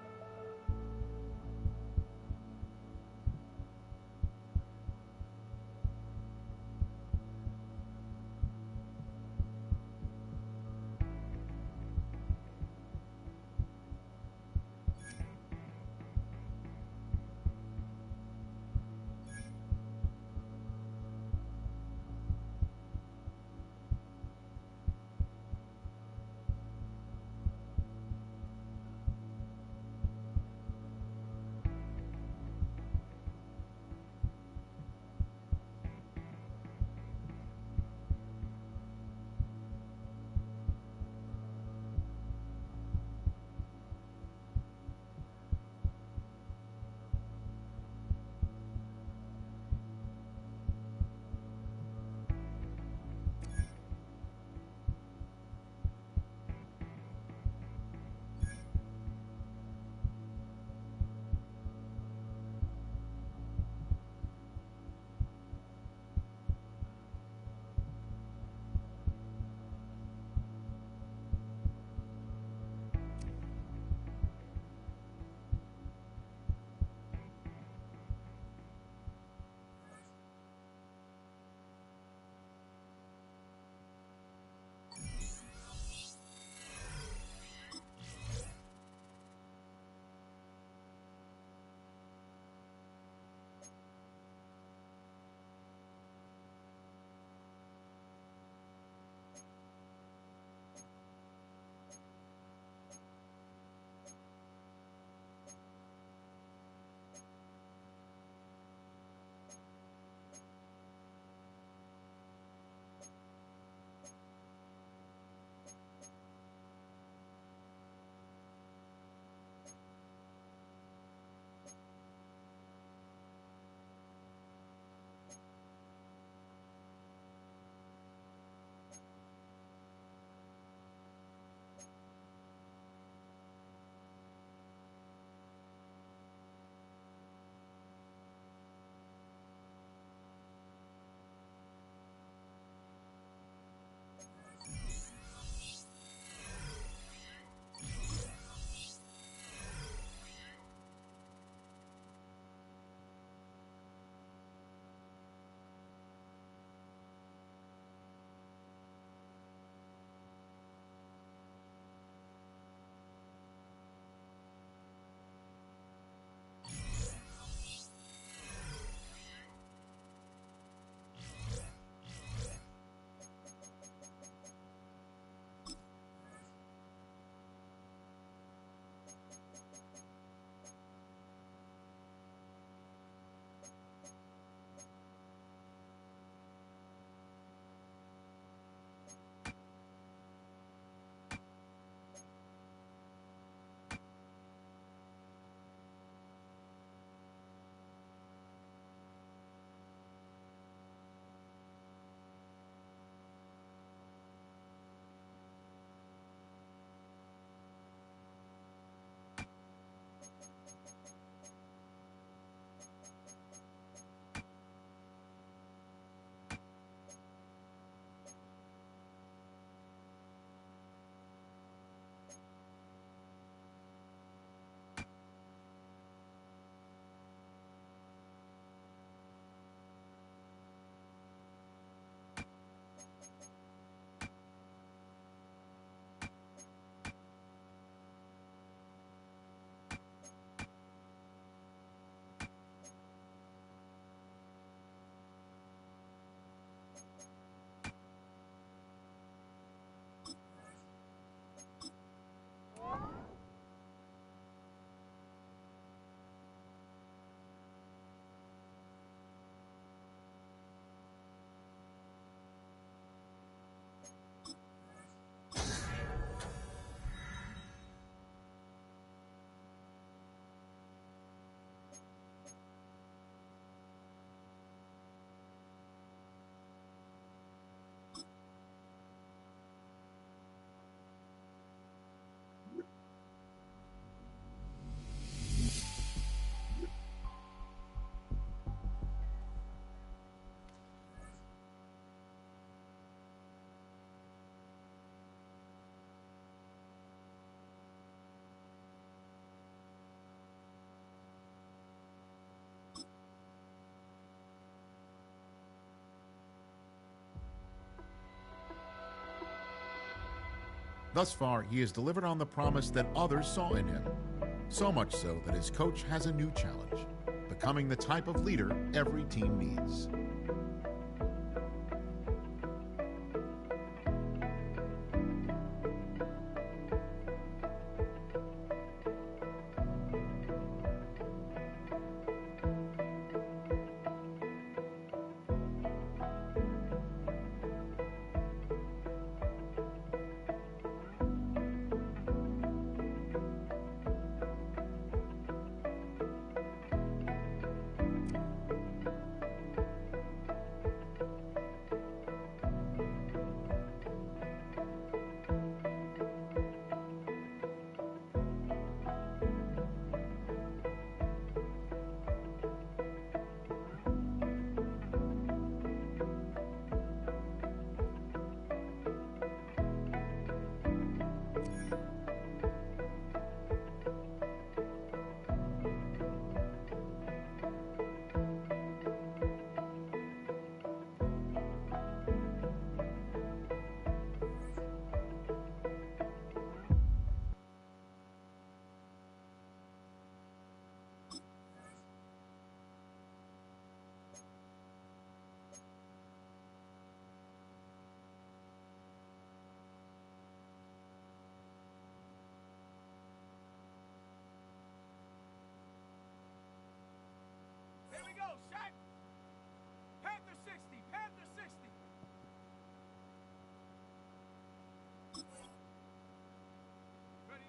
[SPEAKER 7] Thus far, he has delivered on the promise that others saw in him. So much so that his coach has a new challenge, becoming the type of leader every team needs.
[SPEAKER 4] Here we go, Shaq. Panther 60, Panther 60. Ready.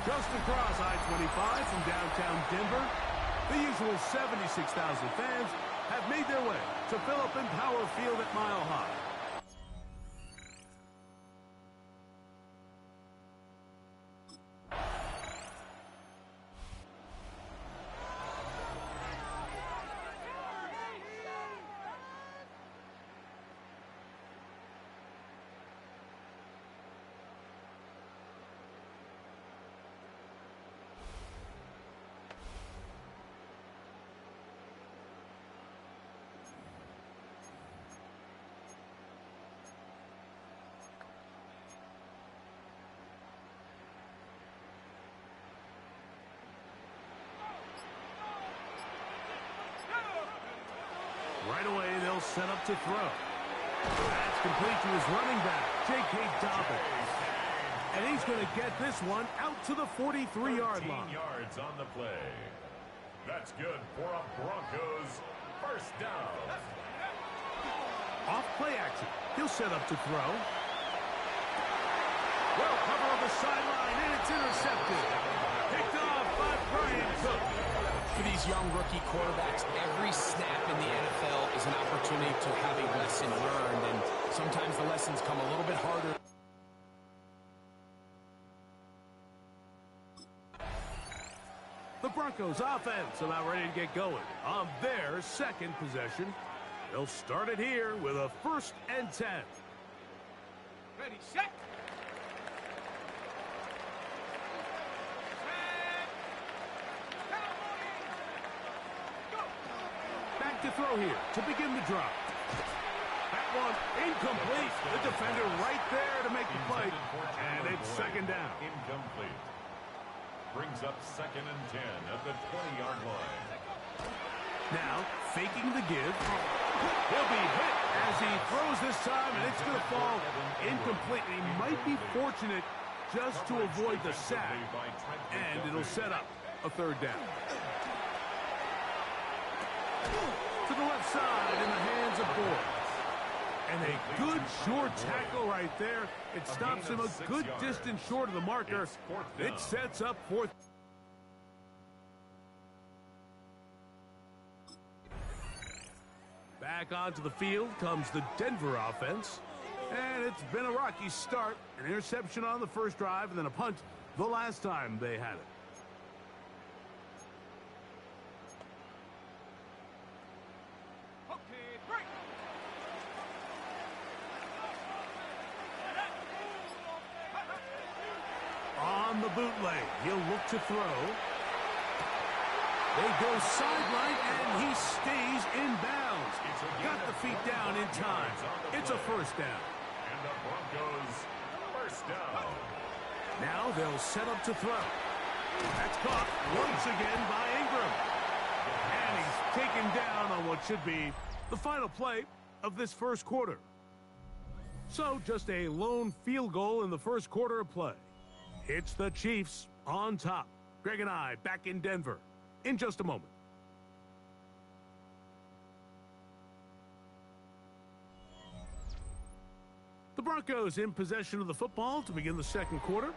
[SPEAKER 5] Just across I-25 from downtown Denver, the usual 76,000 fans have made their way to Philip Power Field at Mile High. Right away, they'll set up to throw. That's complete to his running back, J.K. Dobbins. And he's going to get this one out to the 43-yard line.
[SPEAKER 3] 13 yards on the play. That's good for a Broncos first down.
[SPEAKER 5] Off play action. He'll set up to throw. Well, cover on the sideline, and it's intercepted. Picked off by Brian Cook.
[SPEAKER 6] For these young rookie quarterbacks, every snap in the NFL is an opportunity to have a lesson learned, and sometimes the lessons come a little bit harder.
[SPEAKER 5] The Broncos offense about ready to get going on their second possession. They'll start it here with a 1st and 10.
[SPEAKER 4] Ready, set.
[SPEAKER 5] Back to throw here to begin the drive. That one incomplete. The defender right there to make the play. And it's second down.
[SPEAKER 3] Incomplete. Brings up 2nd and 10 at the 20-yard line.
[SPEAKER 5] Now, faking the give. He'll be hit as he throws this time, and it's going to fall incomplete. He might be fortunate just to avoid the sack, and it'll set up a 3rd down. To the left side in the hands of Boyd. And a good short tackle right there. It stops him a good distance short of the marker. It sets up 4th. Back onto the field comes the Denver offense. And it's been a rocky start. An interception on the first drive and then a punt the last time they had it.
[SPEAKER 4] Okay, break.
[SPEAKER 5] On the bootleg, he'll look to throw. They go sideline, and he stays in bounds. Got the feet down in time. It's a 1st down.
[SPEAKER 3] And the Broncos first down.
[SPEAKER 5] Now they'll set up to throw. That's caught once again by Ingram. And he's taken down on what should be the final play of this first quarter. So just a lone field goal in the first quarter of play. It's the Chiefs on top. Greg and I back in Denver in just a moment. The Broncos in possession of the football to begin the second quarter.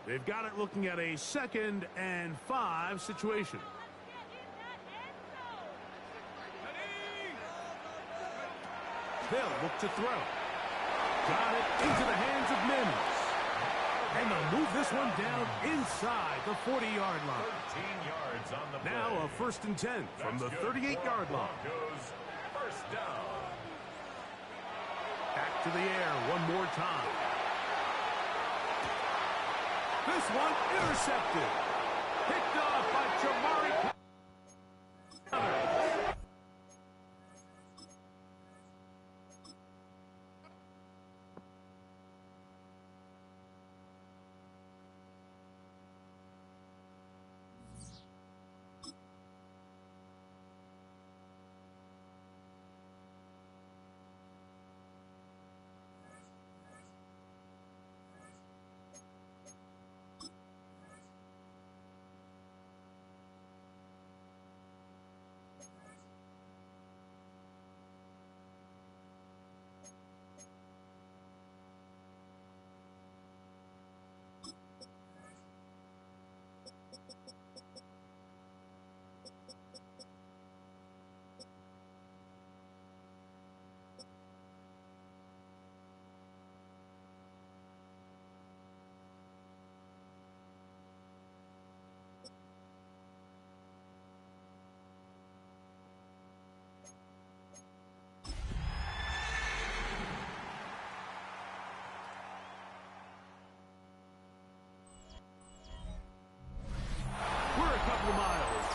[SPEAKER 5] They've got it looking at a 2nd and 5 situation. They'll look to throw. Got it into the hands of Mims. And they'll move this one down inside the 40-yard line.
[SPEAKER 3] 13 yards on the play.
[SPEAKER 5] Now a 1st and 10 from the 38-yard line.
[SPEAKER 3] Broncos first down.
[SPEAKER 5] Back to the air one more time. This one intercepted. Picked off by Jamari.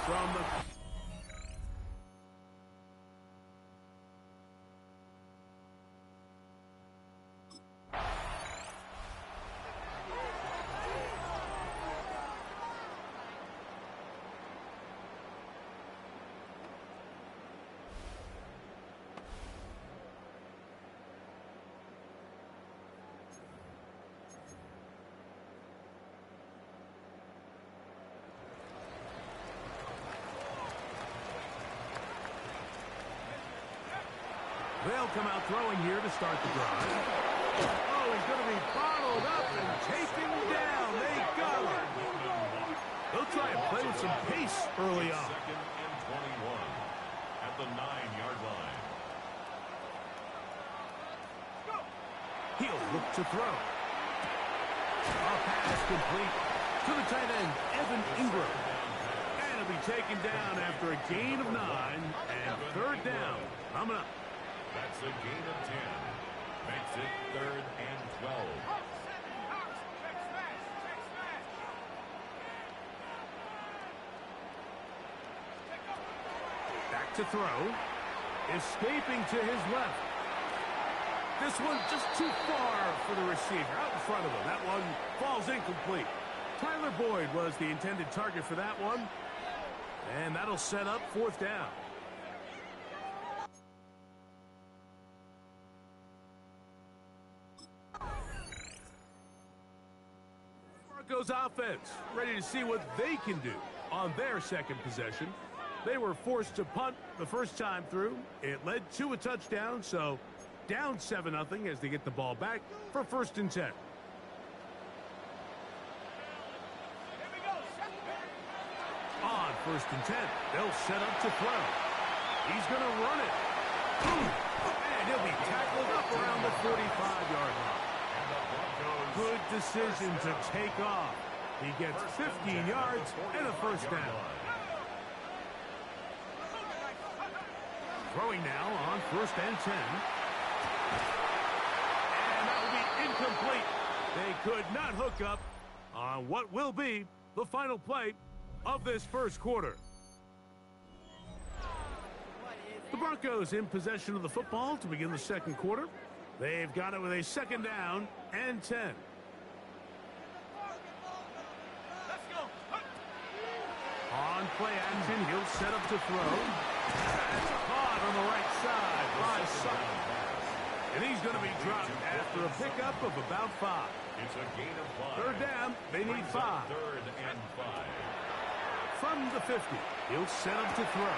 [SPEAKER 5] From the They'll come out throwing here to start the drive. Oh, he's going to be bottled up and taken down. They got him. They'll try and play with some pace early on.
[SPEAKER 3] Second and 21 at the 9-yard line.
[SPEAKER 5] He'll look to throw. A pass complete to the tight end, Evan Ingram. And he'll be taken down after a gain of 9 and third down. Coming up.
[SPEAKER 3] That's a gain of 10. Makes it 3rd and 12.
[SPEAKER 5] Back to throw. Escaping to his left. This one just too far for the receiver. Out in front of him. That one falls incomplete. Tyler Boyd was the intended target for that one. And that'll set up 4th down. Broncos offense ready to see what they can do on their second possession. They were forced to punt the first time through. It led to a touchdown, so down 7-0 as they get the ball back for 1st and 10. On 1st and 10, they'll set up to throw. He's going to run it. And he'll be tackled up around the 45-yard line. Good decision to take off. He gets 15 yards and a 1st down. Throwing now on 1st and 10. And that will be incomplete. They could not hook up on what will be the final play of this first quarter. The Broncos in possession of the football to begin the second quarter. They've got it with a 2nd down and 10. On play action, he'll set up to throw. That's caught on the right side by Sutton. And he's going to be dropped after a pickup of about 5.
[SPEAKER 3] It's a gain of 5.
[SPEAKER 5] 3rd down, they need 5.
[SPEAKER 3] 3rd and 5.
[SPEAKER 5] From the 50, he'll set up to throw.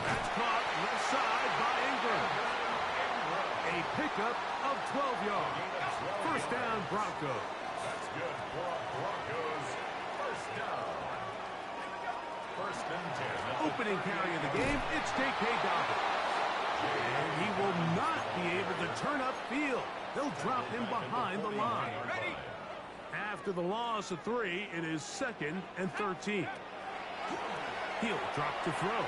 [SPEAKER 5] That's caught left side by Ingram. A pickup of 12 yards. 1st down, Broncos.
[SPEAKER 3] That's good for Broncos. 1st down. 1st and 10.
[SPEAKER 5] Opening carry of the game, it's J.K. Dobbins. And he will not be able to turn upfield. They'll drop him behind the line. After the loss of 3, it is 2nd and 13. He'll drop to throw.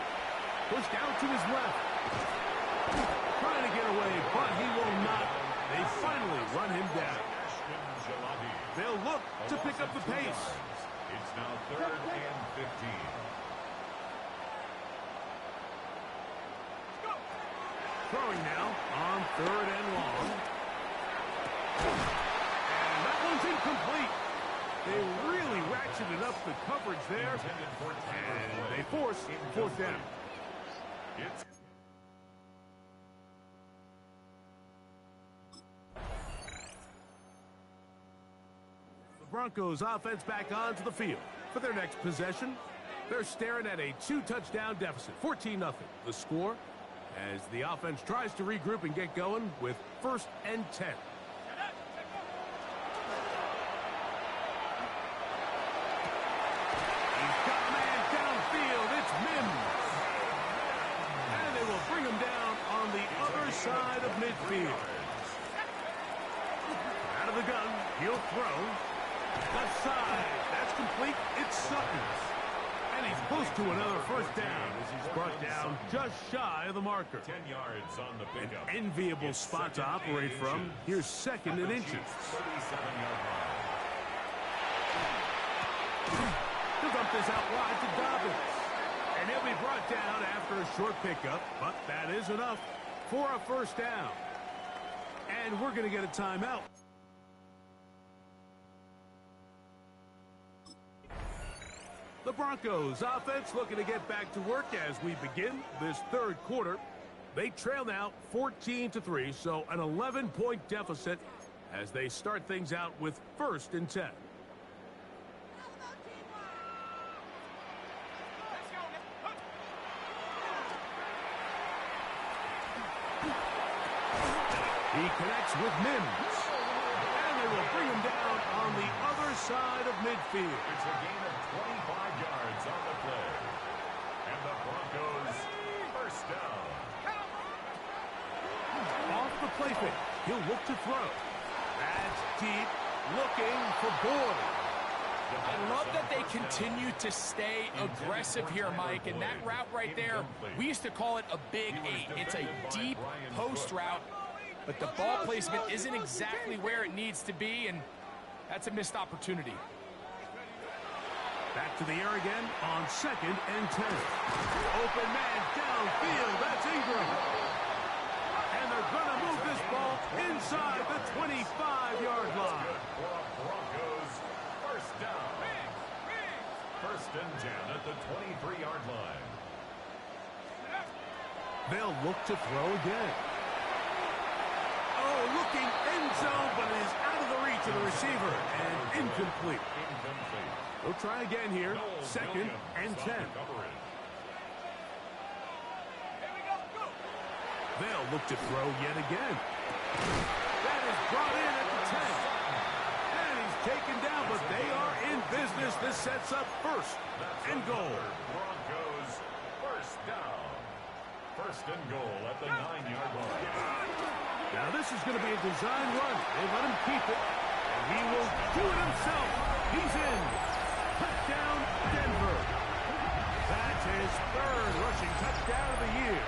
[SPEAKER 5] Pushed out to his left. Trying to get away, but he will not. They finally run him down. They'll look to pick up the pace.
[SPEAKER 3] It's now 3rd and 15.
[SPEAKER 5] Throwing now on 3rd and long. And that one's incomplete. They really ratcheted up the coverage there. And they force 4th down. The Broncos offense back onto the field for their next possession. They're staring at a 2-touchdown deficit, 14-0. The score as the offense tries to regroup and get going with 1st and 10. He's got a man downfield. It's Mims. And they will bring him down on the other side of midfield. Out of the gun, he'll throw. Left side, that's complete. It's Sutton. And he's close to another 1st down as he's brought down just shy of the marker.
[SPEAKER 3] 10 yards on the pickup.
[SPEAKER 5] An enviable spot to operate from. Here's 2nd and inches.
[SPEAKER 3] 37-yard line.
[SPEAKER 5] He'll dump this out wide to Dobbins. And he'll be brought down after a short pickup, but that is enough for a 1st down. And we're going to get a timeout. The Broncos offense looking to get back to work as we begin this 3rd quarter. They trail now 14-3, so an 11-point deficit as they start things out with 1st and 10. He connects with Mims. And they will bring him down on the other side of midfield.
[SPEAKER 3] It's a gain of 25 yards on the play. And the Broncos first down.
[SPEAKER 5] Off the play fake. He'll look to throw. That's deep. Looking for Boyd.
[SPEAKER 6] I love that they continue to stay aggressive here, Mike. And that route right there, we used to call it a big 8. It's a deep post route, but the ball placement isn't exactly where it needs to be, and that's a missed opportunity.
[SPEAKER 5] Back to the air again on 2nd and 10. Open man downfield. That's Ingram. And they're going to move this ball inside the 25-yard line.
[SPEAKER 3] Broncos first down. First and 10 at the 23-yard line.
[SPEAKER 5] They'll look to throw again. Oh, looking end zone, but it is out of the reach of the receiver and incomplete. We'll try again here. 2nd and 10. They'll look to throw yet again. That is brought in at the 10. And he's taken down, but they are in business. This sets up first and goal.
[SPEAKER 3] Broncos first down. First and goal at the 9-yard line.
[SPEAKER 5] Now this is going to be a design run. They let him keep it, and he will do it himself. He's in. Touchdown, Denver. That's his 3rd rushing touchdown of the year.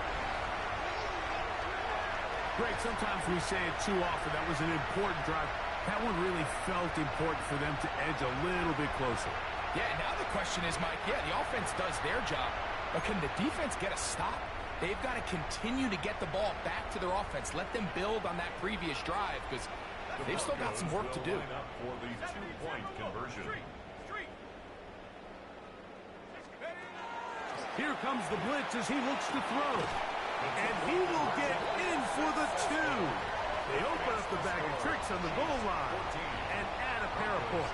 [SPEAKER 5] Greg, sometimes we say it too often. That was an important drive. That one really felt important for them to edge a little bit closer.
[SPEAKER 6] Yeah, now the question is, Mike, the offense does their job, but can the defense get a stop? They've got to continue to get the ball back to their offense. Let them build on that previous drive, because they've still got some work to do.
[SPEAKER 3] For the 2-point conversion.
[SPEAKER 5] Here comes the blitz as he looks to throw. And he will get in for the 2. They open up the bag of tricks on the goal line and add a pair of points.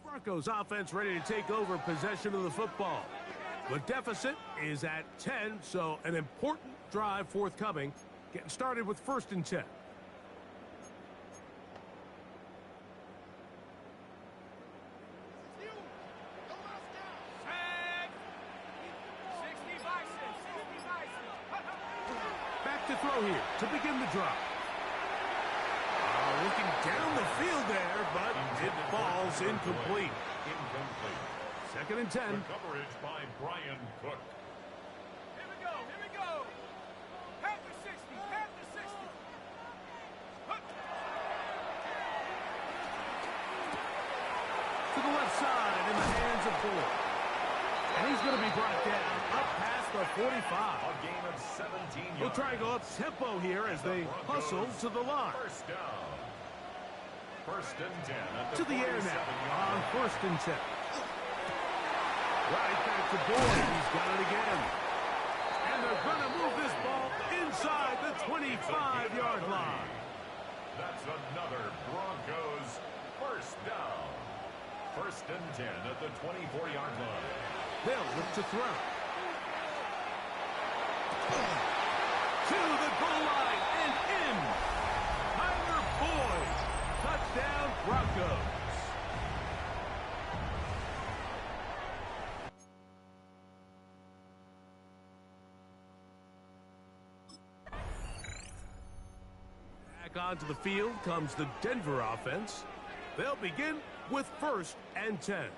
[SPEAKER 5] Broncos offense ready to take over possession of the football. The deficit is at 10, so an important drive forthcoming. Getting started with 1st and 10. Back to throw here to begin the drive. Looking down the field there, but it falls incomplete. 2nd and 10.
[SPEAKER 3] The coverage by Brian Cook.
[SPEAKER 4] Here we go. Panther 60, Panther 60.
[SPEAKER 5] To the left side in the hands of Boyd. And he's going to be brought down up past the 45.
[SPEAKER 3] A gain of 17 yards.
[SPEAKER 5] We'll try and go up tempo here as they hustle to the line.
[SPEAKER 3] First down. First and 10 at
[SPEAKER 5] to the air now on 1st and 10. Right back to Boyd. He's got it again. And they're going to move this ball inside the 25-yard line.
[SPEAKER 3] That's another Broncos first down. First and 10 at the 24-yard line.
[SPEAKER 5] They'll look to throw. To the goal line and in. Tyler Boyd. Touchdown, Broncos. Back onto the field comes the Denver offense. They'll begin with 1st and 10.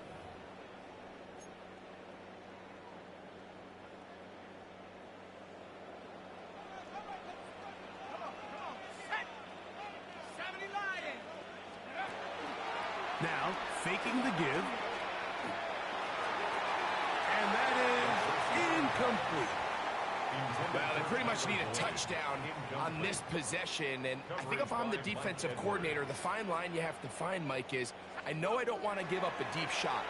[SPEAKER 5] Now, faking the give. And that is incomplete.
[SPEAKER 6] Well, they pretty much need a touchdown on this possession, and I think if I'm the defensive coordinator, the fine line you have to find, Mike, is I know I don't want to give up a deep shot,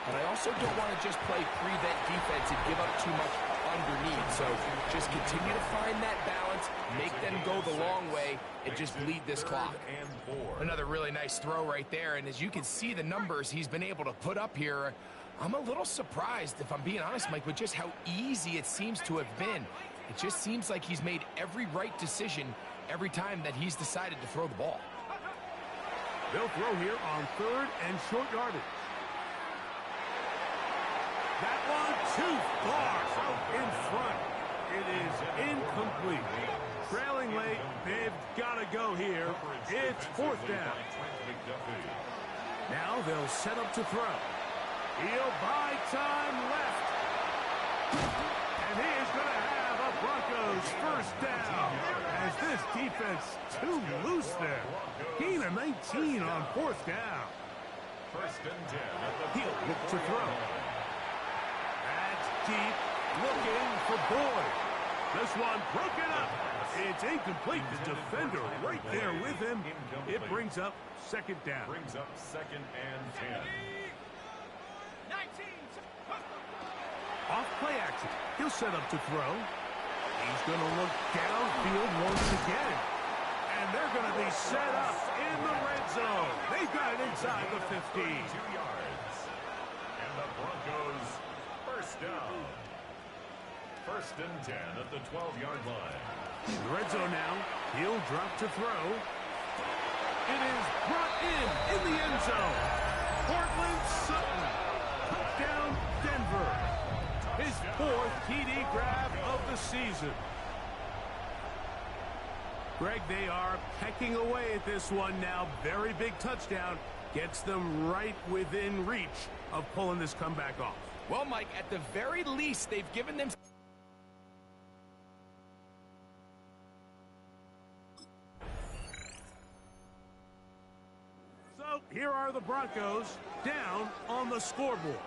[SPEAKER 6] but I also don't want to just play prevent defense and give up too much underneath. So just continue to find that balance, make them go the long way, and just bleed this clock. Another really nice throw right there, and as you can see the numbers he's been able to put up here, I'm a little surprised, if I'm being honest, Mike, with just how easy it seems to have been. It just seems like he's made every right decision every time that he's decided to throw the ball.
[SPEAKER 5] They'll throw here on 3rd and short yardage. That one too far out in front. It is incomplete. Trailing late, they've got to go here. It's 4th down. Now they'll set up to throw. He'll buy time left. And he is going to have a Broncos 1st down. As this defense too loose there. Gain of 19 on 4th down.
[SPEAKER 3] 1st and 10.
[SPEAKER 5] He'll look to throw. That's deep. Looking for Boyd. This one broken up. It's incomplete. The defender right there with him. It brings up 2nd down.
[SPEAKER 3] Brings up 2nd and 10.
[SPEAKER 5] Off play action. He'll set up to throw. He's going to look downfield once again. And they're going to be set up in the red zone. They've got it inside the 15.
[SPEAKER 3] 2 yards. And the Broncos 1st down. 1st and 10 at the 12-yard line.
[SPEAKER 5] In the red zone now. He'll drop to throw. It is brought in the end zone. Portland Sutton. Touchdown, Denver. His 4th TD grab of the season. Greg, they are pecking away at this one now. Very big touchdown. Gets them right within reach of pulling this comeback off.
[SPEAKER 6] Well, Mike, at the very least, they've given them...
[SPEAKER 5] So here are the Broncos down on the scoreboard.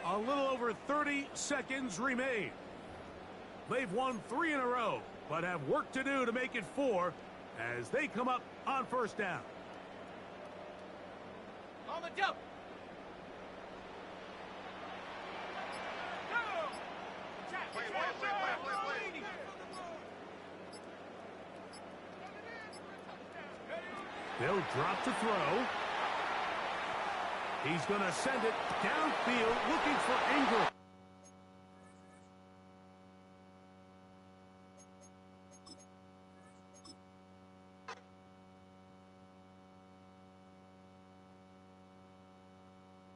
[SPEAKER 5] A little over 30 seconds remain. They've won 3 in a row, but have work to do to make it 4 as they come up on 1st down.
[SPEAKER 4] On the jump.
[SPEAKER 5] They'll drop to throw. He's going to send it downfield looking for Ingram.